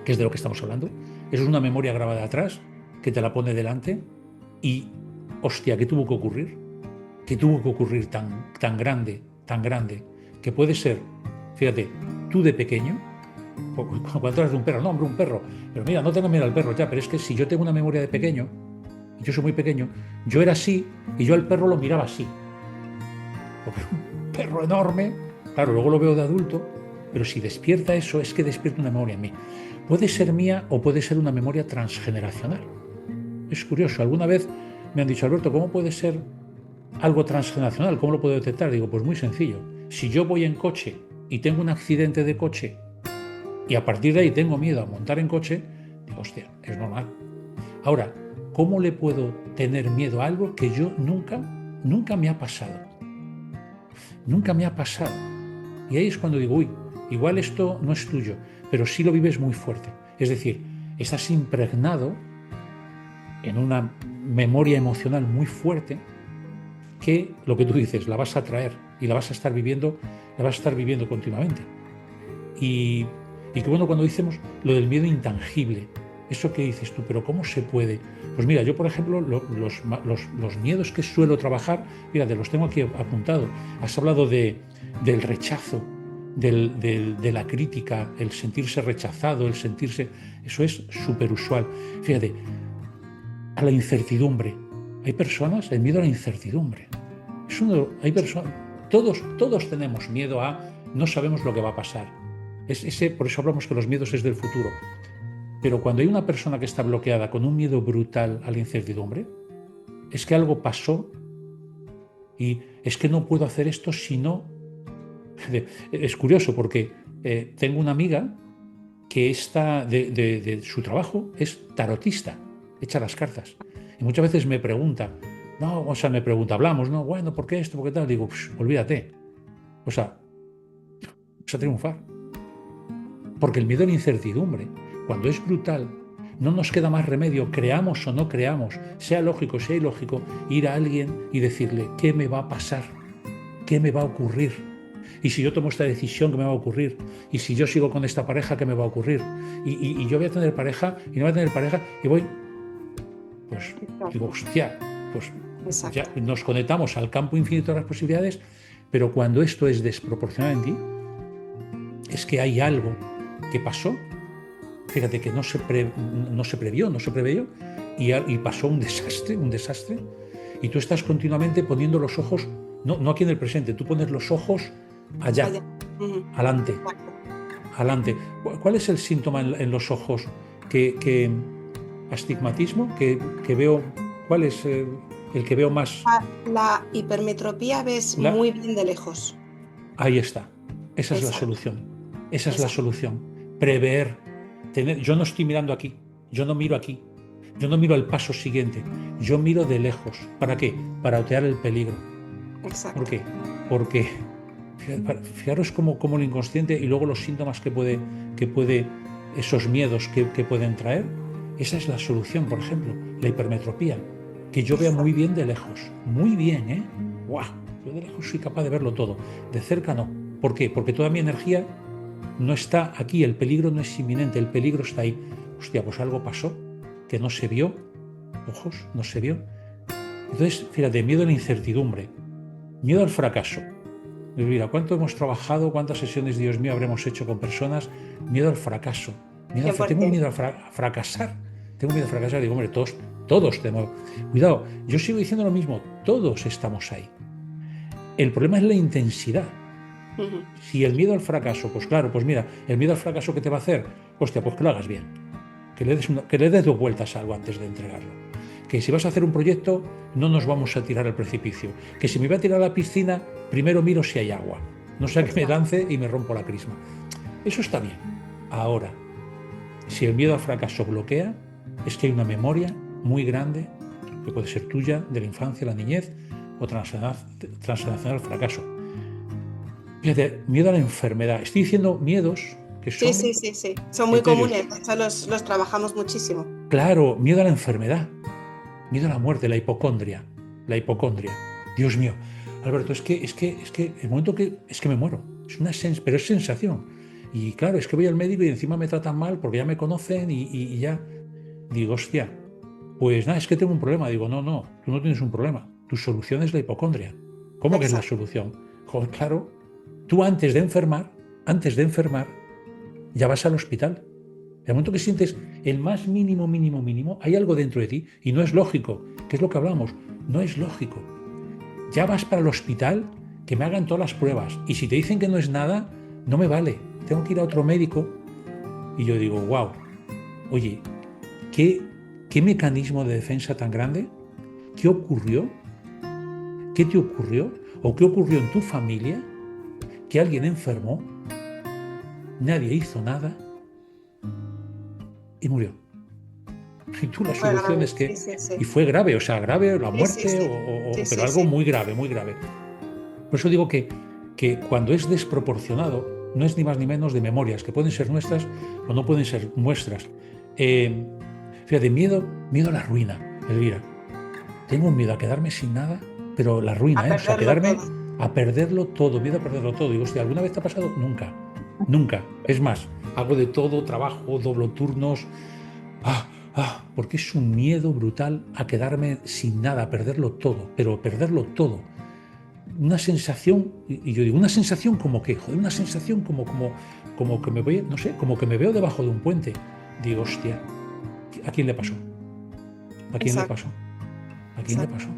que es de lo que estamos hablando, eso es una memoria grabada atrás, que te la pone delante y, hostia, ¿qué tuvo que ocurrir? ¿Qué tuvo que ocurrir tan grande, que puede ser, fíjate, tú de pequeño, cuando hablas de un perro, no, hombre, un perro, pero mira, no tengo miedo al perro ya, pero es que si yo tengo una memoria de pequeño, y yo soy muy pequeño, yo era así y yo al perro lo miraba así, porque era un perro enorme, claro, luego lo veo de adulto, pero si despierta eso, es que despierta una memoria en mí. Puede ser mía o puede ser una memoria transgeneracional. Es curioso, alguna vez me han dicho, Alberto, ¿cómo puede ser algo transgeneracional? ¿Cómo lo puedo detectar? Digo, pues muy sencillo. Si yo voy en coche y tengo un accidente de coche y a partir de ahí tengo miedo a montar en coche, digo, hostia, es normal. Ahora, ¿cómo le puedo tener miedo a algo que yo nunca me ha pasado? Nunca me ha pasado. Y ahí es cuando digo, uy, igual esto no es tuyo, pero sí lo vives muy fuerte. Es decir, estás impregnado en una memoria emocional muy fuerte que, lo que tú dices, la vas a traer y la vas a estar viviendo continuamente. Y que bueno, cuando decimos lo del miedo intangible, eso que dices tú, pero ¿cómo se puede? Pues mira, yo por ejemplo, los miedos que suelo trabajar, fíjate, los tengo aquí apuntado. Has hablado del rechazo, de la crítica, el sentirse rechazado, el sentirse... Eso es súper usual. Fíjate, a la incertidumbre. Hay personas, el miedo a la incertidumbre. Hay personas, todos tenemos miedo a no sabemos lo que va a pasar. Por eso hablamos que los miedos es del futuro. Pero cuando hay una persona que está bloqueada con un miedo brutal a la incertidumbre, es que algo pasó y es que no puedo hacer esto si no... Es curioso porque tengo una amiga que está de su trabajo es tarotista, echa las cartas. Y muchas veces me pregunta, hablamos, ¿no? Bueno, ¿por qué esto? ¿Por qué tal? Digo, olvídate. O sea, vas a triunfar. Porque el miedo a la incertidumbre, cuando es brutal, no nos queda más remedio, creamos o no creamos, sea lógico, sea ilógico, ir a alguien y decirle, ¿qué me va a pasar? ¿Qué me va a ocurrir? Y si yo tomo esta decisión, ¿qué me va a ocurrir? Y si yo sigo con esta pareja, ¿qué me va a ocurrir? Y yo voy a tener pareja, y no voy a tener pareja, y voy... Pues digo, hostia, pues ya nos conectamos al campo infinito de las posibilidades, pero cuando esto es desproporcionado en ti, es que hay algo que pasó, fíjate que no se previó, y pasó un desastre, y tú estás continuamente poniendo los ojos, no aquí en el presente, tú pones los ojos allá. Adelante. ¿Cuál es el síntoma en los ojos? Astigmatismo, que veo, ¿cuál es el que veo más? La hipermetropía ves muy bien de lejos. Ahí está. Esa es la solución. Esa es la solución. Prever. Yo no estoy mirando aquí. Yo no miro aquí. Yo no miro al paso siguiente. Yo miro de lejos. ¿Para qué? Para otear el peligro. Exacto. ¿Por qué? Porque fijaros cómo el inconsciente y luego los síntomas que puede esos miedos que pueden traer. Esa es la solución, por ejemplo, la hipermetropía. Que yo vea muy bien de lejos. Muy bien, ¿eh? ¡Guau! Yo de lejos soy capaz de verlo todo. De cerca no. ¿Por qué? Porque toda mi energía no está aquí. El peligro no es inminente. El peligro está ahí. Hostia, pues algo pasó que no se vio. Ojos, no se vio. Entonces, fíjate, miedo a la incertidumbre. Miedo al fracaso. Mira, ¿cuánto hemos trabajado? ¿Cuántas sesiones, Dios mío, habremos hecho con personas? Miedo al fracaso. Tengo miedo a fracasar. Tengo miedo a fracasar. Digo, hombre, todos tenemos. Cuidado, yo sigo diciendo lo mismo. Todos estamos ahí. El problema es la intensidad. Si el miedo al fracaso, pues claro, pues mira, el miedo al fracaso, ¿qué te va a hacer? Hostia, pues que lo hagas bien. Que le des 2 vueltas a algo antes de entregarlo. Que si vas a hacer un proyecto, no nos vamos a tirar al precipicio. Que si me voy a tirar a la piscina, primero miro si hay agua. No sea que me lance y me rompo la crisma. Eso está bien. Ahora, Si el miedo al fracaso bloquea, es que hay una memoria muy grande, que puede ser tuya, de la infancia, la niñez, o transnacional al fracaso. Fíjate, miedo a la enfermedad. Estoy diciendo miedos que Sí, sí, son sí, sí. Son muy etéreos. comunes, de hecho los trabajamos muchísimo. Claro, miedo a la enfermedad, miedo a la muerte, la hipocondria. La hipocondria. Dios mío, Alberto, es que el momento que es que me muero, es una pero es sensación. Y claro, es que voy al médico y encima me tratan mal porque ya me conocen y ya digo, hostia, pues nada, es que tengo un problema. Digo, no, no, tú no tienes un problema. Tu solución es la hipocondria. ¿Cómo que es la Exacto. solución? Joder, claro, tú antes de enfermar, ya vas al hospital. El momento que sientes el más mínimo, mínimo, mínimo, hay algo dentro de ti y no es lógico, que es lo que hablamos, no es lógico. Ya vas para el hospital, que me hagan todas las pruebas y si te dicen que no es nada, no me vale, tengo que ir a otro médico y yo digo, wow, oye, ¿qué, qué mecanismo de defensa tan grande? ¿Qué ocurrió? ¿Qué te ocurrió? ¿O qué ocurrió en tu familia? Que alguien enfermó, nadie hizo nada y murió. Y tú la Fue solución grave. es Sí, que... sí, sí. Y fue grave, o sea, grave la Sí, sí, muerte, sí. Sí, pero sí, algo sí. muy grave, muy grave. Por eso digo que cuando es desproporcionado, no es ni más ni menos de memorias, que pueden ser nuestras o no pueden ser nuestras. Eh, Fíjate, miedo a la ruina, Elvira. Tengo un miedo a quedarme sin nada, pero la A ruina, ¿eh? O sea, perderlo quedarme todo. a perderlo todo, miedo a perderlo todo. Digo, hostia, ¿alguna vez te ha pasado? Nunca, nunca. Es más, hago de todo, trabajo, doblo turnos, porque es un miedo brutal a quedarme sin nada, a perderlo todo, pero perderlo todo. Una sensación, y yo digo, una sensación como que, joder, una sensación como que me voy, no sé, como que me veo debajo de un puente. Digo, hostia, ¿a quién le pasó? ¿A quién le Exacto, pasó? ¿A quién le exacto. pasó?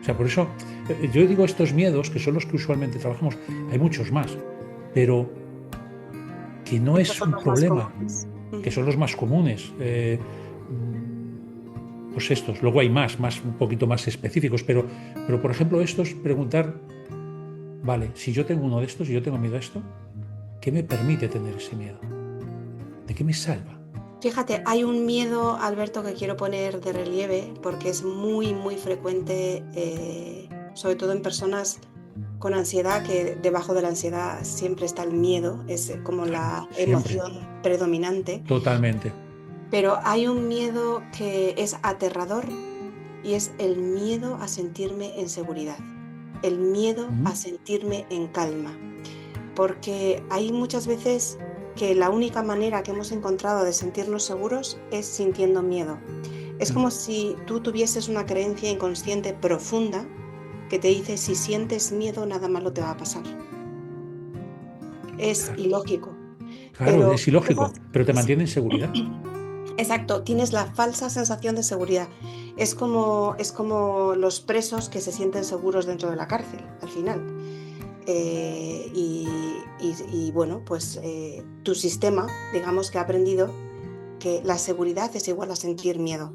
O sea, por eso yo digo estos miedos, que son los que usualmente trabajamos, hay muchos más, pero que no Estos es son un los más problema, comunes. que Ujú. son los más comunes. Pues estos, luego hay más un poquito más específicos, pero por ejemplo estos, preguntar, vale, si yo tengo uno de estos y yo tengo miedo a esto, ¿qué me permite tener ese miedo? ¿De qué me salva? Fíjate, hay un miedo, Alberto, que quiero poner de relieve porque es muy, muy frecuente, sobre todo en personas con ansiedad, que debajo de la ansiedad siempre está el miedo, es como Claro, la siempre, emoción predominante, totalmente. pero hay un miedo que es aterrador y es el miedo a sentirme en seguridad, el miedo ¿Mm? a sentirme en calma. Porque hay muchas veces que la única manera que hemos encontrado de sentirnos seguros es sintiendo miedo. Es Mm, como si tú tuvieses una creencia inconsciente profunda que te dice si sientes miedo nada malo te va a pasar. Es claro, ilógico, claro, pero es ilógico, esas- pero te sí, mantiene en seguridad. exacto, tienes la falsa sensación de seguridad. Es como los presos que se sienten seguros dentro de la cárcel, al final. Y bueno, pues tu sistema, digamos que ha aprendido que la seguridad es igual a sentir miedo.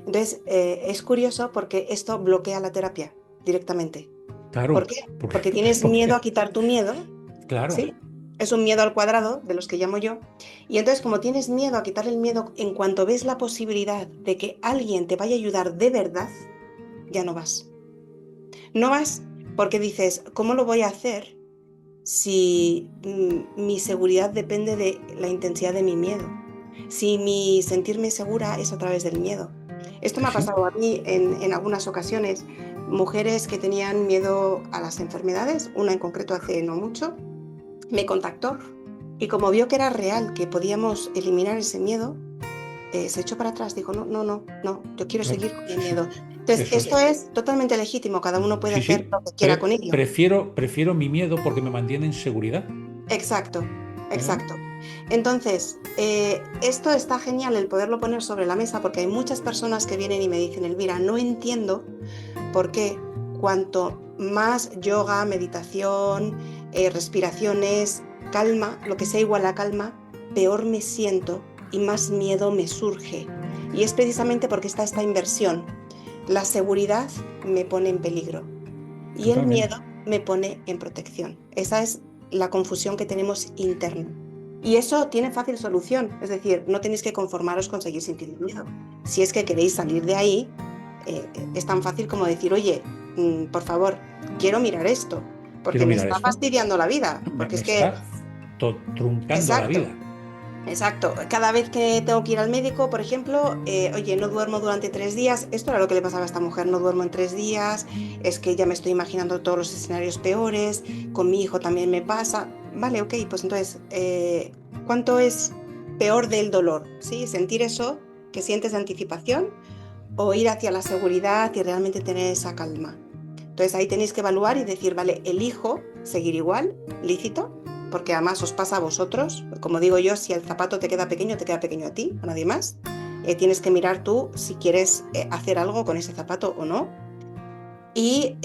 Entonces, es curioso porque esto bloquea la terapia directamente. ¿Por Claro, qué? Porque tienes miedo a porque, quitar tu miedo, claro, ¿sí? Es un miedo al cuadrado, de los que llamo yo. Y entonces, como tienes miedo a quitar el miedo, en cuanto ves la posibilidad de que alguien te vaya a ayudar de verdad, ya no vas. No vas porque dices, ¿cómo lo voy a hacer si mi seguridad depende de la intensidad de mi miedo? Si mi sentirme segura es a través del miedo. Esto que me ha sí, pasado a mí en algunas ocasiones. Mujeres que tenían miedo a las enfermedades, una en concreto hace no mucho, me contactó y como vio que era real, que podíamos eliminar ese miedo, se echó para atrás, dijo, no, no, no, no, yo quiero claro, seguir con mi sí, sí, miedo. Entonces, eso esto es. es totalmente legítimo, cada uno puede Sí, hacer sí, lo que quiera con ello. prefiero mi miedo porque me mantiene en seguridad. Exacto, ¿Eh? exacto. Entonces, esto está genial el poderlo poner sobre la mesa porque hay muchas personas que vienen y me dicen, Elvira, no entiendo por qué cuanto más yoga, meditación, respiraciones, calma, lo que sea igual a calma, peor me siento y más miedo me surge. Y es precisamente porque está esta inversión. La seguridad me pone en peligro y el Totalmente. miedo me pone en protección. Esa es la confusión que tenemos interna. Y eso tiene fácil solución, es decir, no tenéis que conformaros con seguir sintiendo miedo. Si es que queréis salir de ahí, es tan fácil como decir, oye, por favor, quiero mirar esto, porque Quiero me mirar está esto. fastidiando la vida, porque Me es que, está truncando la exacto. vida. Exacto. Cada vez que tengo que ir al médico, por ejemplo, oye, no duermo durante 3 días. Esto era lo que le pasaba a esta mujer, no duermo en 3 días, es que ya me estoy imaginando todos los escenarios peores, con mi hijo también me pasa. Vale, ok, pues entonces, ¿cuánto es peor del dolor? ¿Sí? Sentir eso que sientes de anticipación o ir hacia la seguridad y realmente tener esa calma. Entonces ahí tenéis que evaluar y decir, vale, elijo seguir igual, lícito, porque además os pasa a vosotros. Como digo yo, si el zapato te queda pequeño a ti, a nadie más. Tienes que mirar tú si quieres hacer algo con ese zapato o no. Y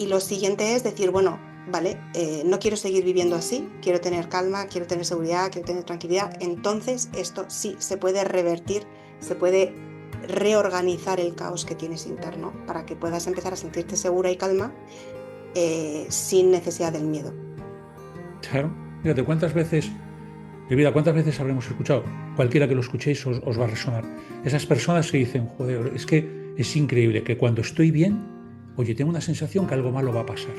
lo siguiente es decir, bueno, vale, no quiero seguir viviendo así, quiero tener calma, quiero tener seguridad, quiero tener tranquilidad. Entonces esto sí se puede revertir, se puede reorganizar el caos que tienes interno para que puedas empezar a sentirte segura y calma sin necesidad del miedo. Claro. Fíjate, ¿cuántas veces, de vida, cuántas veces habremos escuchado? Cualquiera que lo escuchéis os va a resonar. Esas personas que dicen, joder, es que es increíble que cuando estoy bien, oye, tengo una sensación que algo malo va a pasar.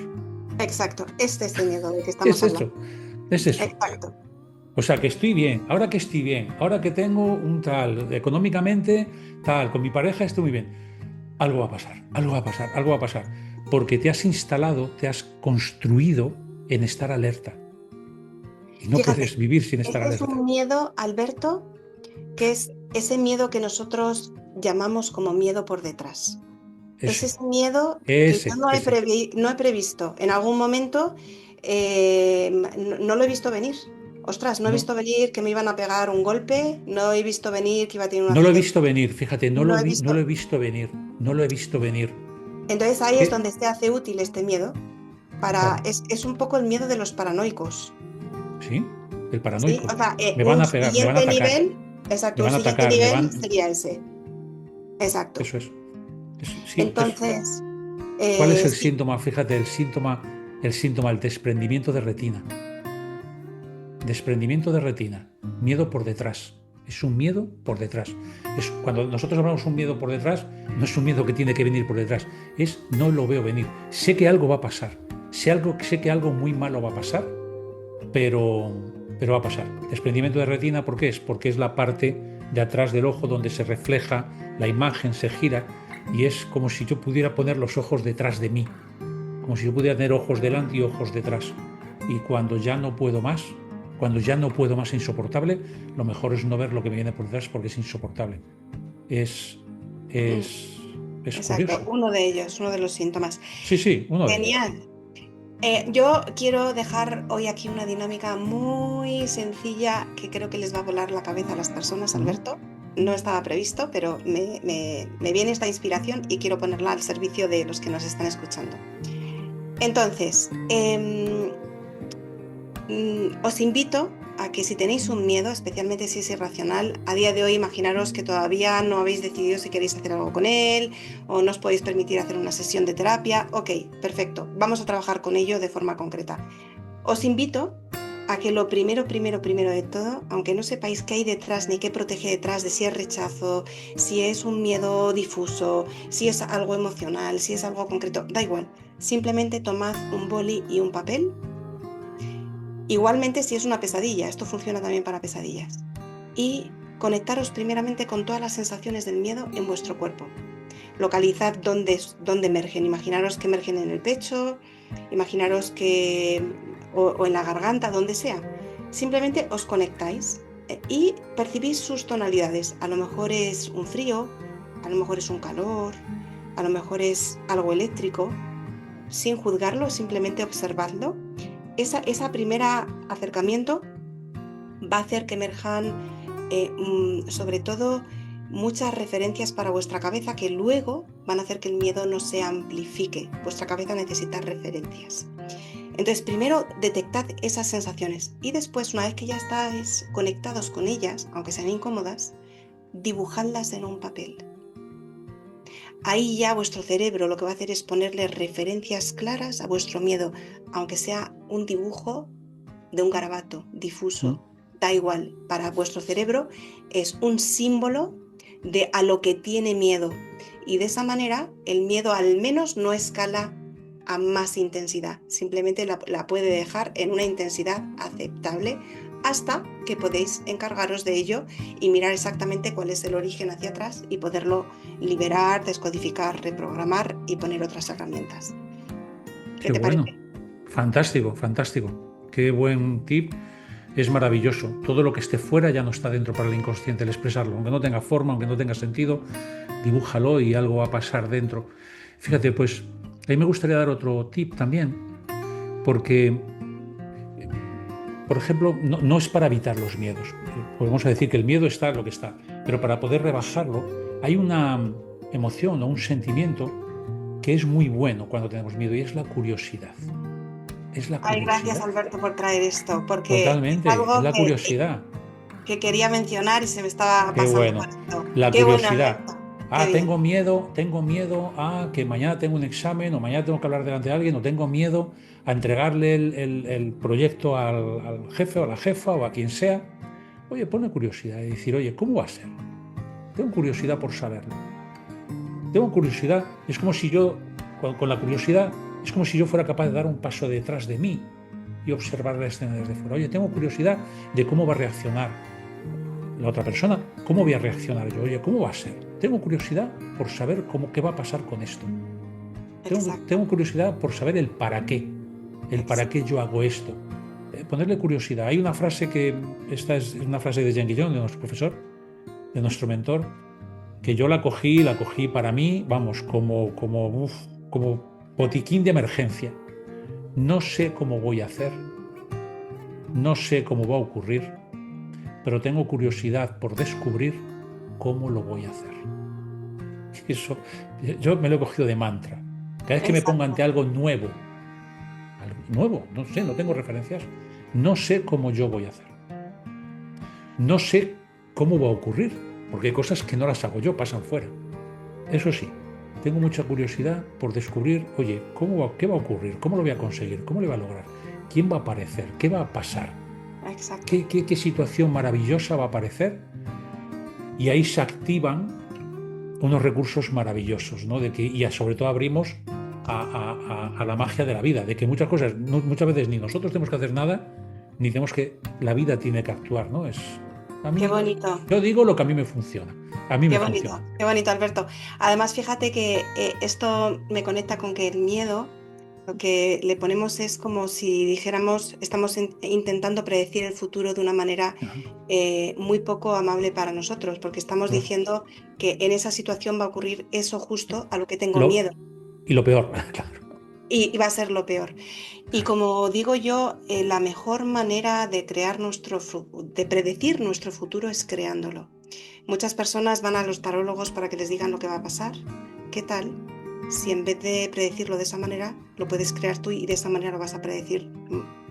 Exacto, este es el miedo del que estamos Es hablando. eso, es eso. Exacto. O sea, que estoy bien, ahora que estoy bien, ahora que tengo un tal, económicamente tal, con mi pareja estoy muy bien. Algo va a pasar, algo va a pasar, algo va a pasar. Porque te has instalado, te has construido en estar alerta. Y no Fíjate, puedes vivir sin estar este es alerta. un miedo, Alberto, que es ese miedo que nosotros llamamos como miedo por detrás. Es Ese, ese miedo que yo ese, ese. no he previsto. En algún momento no lo he visto venir. Ostras, no he No, visto venir que me iban a pegar un golpe, no he visto venir que iba a tener un no lo he accidente. visto venir, fíjate, No he no lo he visto. visto venir, no lo he visto venir. Entonces ahí es ¿Qué? donde se hace útil este miedo. Claro, Es un poco el miedo de los paranoicos. ¿sí? El ¿Sí? O paranoico. sea, Me van un a pegar, me van a siguiente atacar, nivel, me exacto, un van a siguiente atacar, me nivel van... sería ese. Exacto. Eso es. Sí, Entonces, ¿cuál es el sí, síntoma? Fíjate, el síntoma, el desprendimiento de retina. Desprendimiento de retina, miedo por detrás. Es un miedo por detrás. Es, cuando nosotros hablamos de un miedo por detrás, no es un miedo que tiene que venir por detrás, es no lo veo venir. Sé que algo va a pasar, sé que algo muy malo va a pasar, pero, pero va a pasar. Desprendimiento de retina, ¿por qué es? Porque es la parte de atrás del ojo donde se refleja la imagen, se gira y es como si yo pudiera poner los ojos detrás de mí, como si yo pudiera tener ojos delante y ojos detrás. Y cuando ya no puedo más, cuando ya no puedo más insoportable, lo mejor es no ver lo que me viene por detrás porque es insoportable. Es, mm, es, es exacto, curioso. uno de ellos, uno de los síntomas. Sí, sí, uno de ellos. Genial. Yo quiero dejar hoy aquí una dinámica muy sencilla que creo que les va a volar la cabeza a las personas, Ujú. Alberto. No estaba previsto, pero me viene esta inspiración y quiero ponerla al servicio de los que nos están escuchando. Entonces, os invito a que si tenéis un miedo, especialmente si es irracional, a día de hoy imaginaros que todavía no habéis decidido si queréis hacer algo con él o no os podéis permitir hacer una sesión de terapia. Ok, perfecto, vamos a trabajar con ello de forma concreta. Os invito a que lo primero de todo, aunque no sepáis qué hay detrás ni qué protege detrás de si es rechazo, si es un miedo difuso, si es algo emocional, si es algo concreto, da igual. Simplemente tomad un boli y un papel. Igualmente si es una pesadilla, esto funciona también para pesadillas. Y conectaros primeramente con todas las sensaciones del miedo en vuestro cuerpo. Localizad dónde emergen. Imaginaros que emergen en el pecho, imaginaros que o en la garganta, donde sea. Simplemente os conectáis y percibís sus tonalidades. A lo mejor es un frío, a lo mejor es un calor, a lo mejor es algo eléctrico. Sin juzgarlo, simplemente observadlo. Esa primera acercamiento va a hacer que emerjan sobre todo muchas referencias para vuestra cabeza que luego van a hacer que el miedo no se amplifique. Vuestra cabeza necesita referencias. Entonces, primero detectad esas sensaciones y después, una vez que ya estáis conectados con ellas, aunque sean incómodas, dibujadlas en un papel. Ahí ya vuestro cerebro lo que va a hacer es ponerle referencias claras a vuestro miedo, aunque sea un dibujo de un garabato Mm. difuso. da igual, para vuestro cerebro es un símbolo de a lo que tiene miedo. Y de esa manera el miedo al menos no escala a más intensidad, simplemente la puede dejar en una intensidad aceptable hasta que podéis encargaros de ello y mirar exactamente cuál es el origen hacia atrás y poderlo liberar, descodificar, reprogramar y poner otras herramientas. ¿Qué Qué te bueno. parece? Fantástico, fantástico. Qué buen tip. Es maravilloso. Todo lo que esté fuera ya no está dentro para el inconsciente, el expresarlo. Aunque no tenga forma, aunque no tenga sentido, dibújalo y algo va a pasar dentro. Fíjate, pues a mí me gustaría dar otro tip también, porque, por ejemplo, no es para evitar los miedos. Podemos decir que el miedo está lo que está, pero para poder rebajarlo hay una emoción o un sentimiento que es muy bueno cuando tenemos miedo y es la curiosidad. Es la Ay, gracias curiosidad. Alberto por traer esto, porque es Totalmente, es algo la curiosidad. que quería mencionar y se me estaba Qué pasando bueno. por esto. La Qué bueno, curiosidad. Alberto. Qué Ah, bien. tengo miedo a que mañana tengo un examen o mañana tengo que hablar delante de alguien o tengo miedo a entregarle el proyecto al jefe o a la jefa o a quien sea. Oye, pone curiosidad y decir, oye, ¿cómo va a ser? Tengo curiosidad por saberlo. Tengo curiosidad. Es como si yo, con la curiosidad, es como si yo fuera capaz de dar un paso detrás de mí y observar la escena desde fuera. Oye, tengo curiosidad de cómo va a reaccionar la otra persona, ¿cómo voy a reaccionar yo? Oye, ¿cómo va a ser? Tengo curiosidad por saber qué va a pasar con esto. Exacto, Tengo curiosidad por saber el para exacto. qué yo hago esto. Ponerle curiosidad. Hay una frase esta es una frase de Jean Guillon, de nuestro profesor, de nuestro mentor, que yo la cogí para mí, vamos, como botiquín de emergencia. No sé cómo voy a hacer, no sé cómo va a ocurrir, pero tengo curiosidad por descubrir cómo lo voy a hacer. Eso, yo me lo he cogido de mantra. Cada vez que me pongo ante Exacto. algo nuevo, no sé, no tengo referencias, no sé cómo yo voy a hacer. No sé cómo va a ocurrir, porque hay cosas que no las hago yo, pasan fuera. Eso sí, tengo mucha curiosidad por descubrir, oye, ¿qué va a ocurrir? ¿Cómo lo voy a conseguir? ¿Cómo lo voy a lograr? ¿Quién va a aparecer? ¿Qué va a pasar? Exacto. ¿Qué situación maravillosa va a aparecer? Y ahí se activan unos recursos maravillosos, ¿no? Y sobre todo abrimos a la magia de la vida, de que muchas cosas, muchas veces ni nosotros tenemos que hacer nada, ni tenemos la vida tiene que actuar, ¿no? A Qué mí, bonito. yo digo lo que a mí me funciona, a mí me funciona. Qué bonito, Alberto. Además, fíjate que esto me conecta con que el miedo, lo que le ponemos es como si dijéramos, estamos intentando predecir el futuro de una manera Ajá. muy poco amable para nosotros, porque estamos Uf, diciendo que en esa situación va a ocurrir eso justo a lo que tengo lo, miedo y lo peor, claro. y va a ser lo peor. Y como digo yo, la mejor manera de de predecir nuestro futuro es creándolo. Muchas personas van a los tarólogos para que les digan lo que va a pasar. ¿Qué tal si en vez de predecirlo de esa manera, lo puedes crear tú y de esa manera lo vas a predecir?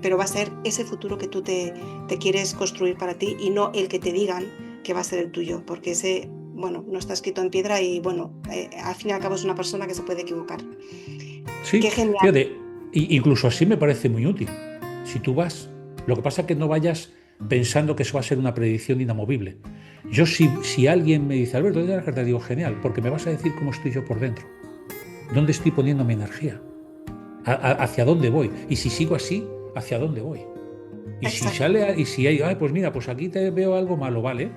Pero va a ser ese futuro que tú te quieres construir para ti y no el que te digan que va a ser el tuyo, porque ese, bueno, no está escrito en piedra y bueno, al fin y al cabo es una persona que se puede equivocar. Sí, Qué genial. fíjate, incluso así me parece muy útil. Si tú vas, lo que pasa es que no vayas pensando que eso va a ser una predicción inamovible. Yo si alguien me dice, Alberto, ¿dónde la carta? Digo, genial, porque me vas a decir cómo estoy yo por dentro, dónde estoy poniendo mi energía, hacia dónde voy, y si sigo así, hacia dónde voy. Y si Exacto. sale, y si hay, ay, pues mira, pues aquí te veo algo malo, ¿vale?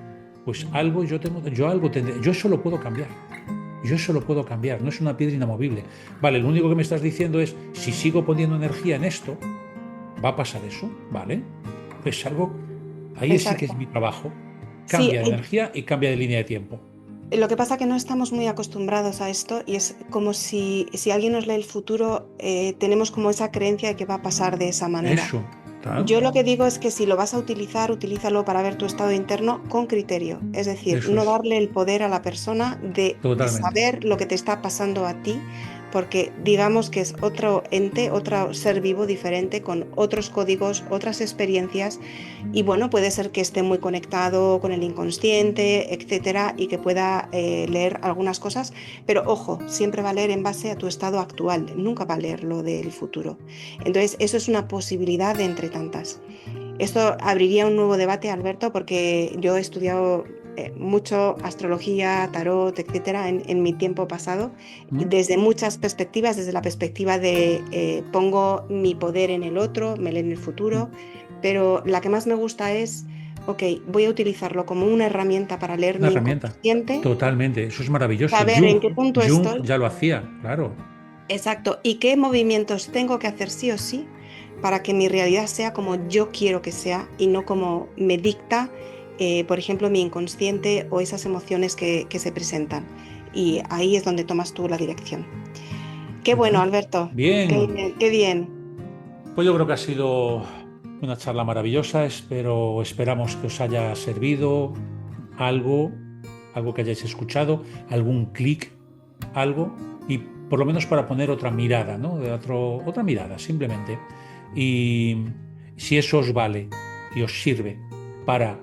Pues algo yo algo tendré, yo eso lo puedo cambiar. Yo eso lo puedo cambiar, no es una piedra inamovible. Vale, lo único que me estás diciendo es, si sigo poniendo energía en esto, va a pasar eso, ¿vale? Pues algo, ahí sí que es Exacto. mi trabajo. Sí, Cambia de energía y cambia de línea de tiempo. lo que pasa es que no estamos muy acostumbrados a esto y es como si alguien nos lee el futuro, tenemos como esa creencia de que va a pasar de esa manera. Eso, claro, Yo lo que digo es que si lo vas a utilizar, utilízalo para ver tu estado interno con criterio. Es decir, eso no es, darle el poder a la persona de totalmente. saber lo que te está pasando a ti, porque digamos que es otro ente, otro ser vivo diferente, con otros códigos, otras experiencias, y bueno, puede ser que esté muy conectado con el inconsciente, etcétera, y que pueda leer algunas cosas, pero ojo, siempre va a leer en base a tu estado actual, nunca va a leer lo del futuro. Entonces, eso es una posibilidad de entre tantas. Esto abriría un nuevo debate, Alberto, porque yo he estudiado mucho astrología, tarot, etcétera, en mi tiempo pasado, desde muchas perspectivas, desde la perspectiva de pongo mi poder en el otro, me leen el futuro, pero la que más me gusta es, ok, voy a utilizarlo como una herramienta para leer Una mi herramienta. inconsciente, Totalmente. Eso es maravilloso. saber en qué punto Jung estoy. ya lo hacía, claro. Exacto. ¿Y qué movimientos tengo que hacer sí o sí para que mi realidad sea como yo quiero que sea y no como me dicta, por ejemplo, mi inconsciente o esas emociones que se presentan? Y ahí es donde tomas tú la dirección. Qué bueno, Alberto. Bien. Qué bien. Pues yo creo que ha sido una charla maravillosa. Esperamos que os haya servido algo, algo que hayáis escuchado, algún clic, algo, y por lo menos para poner otra mirada, ¿no? Otra mirada, simplemente. Y si eso os vale y os sirve para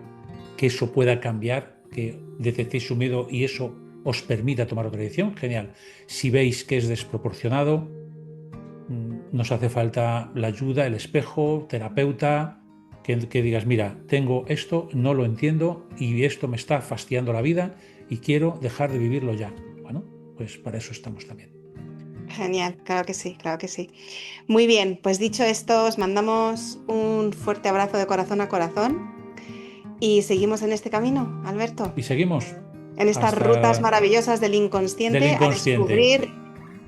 que eso pueda cambiar, que detectéis su miedo y eso os permita tomar otra decisión, genial. Si veis que es desproporcionado, nos hace falta la ayuda, el espejo, terapeuta, que digas, mira, tengo esto, no lo entiendo y esto me está fastidiando la vida y quiero dejar de vivirlo ya. Bueno, pues para eso estamos también. Genial, claro que sí, claro que sí. Muy bien, pues dicho esto, os mandamos un fuerte abrazo de corazón a corazón y seguimos en este camino, Alberto, Y seguimos en estas rutas hasta maravillosas del del inconsciente a inconsciente. descubrir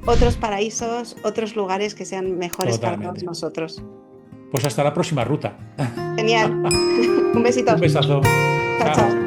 otros paraísos, otros lugares que sean mejores para todos Totalmente. nosotros. Pues hasta la próxima ruta. Genial. Un besito. Un besazo. Chao, chao. Chao.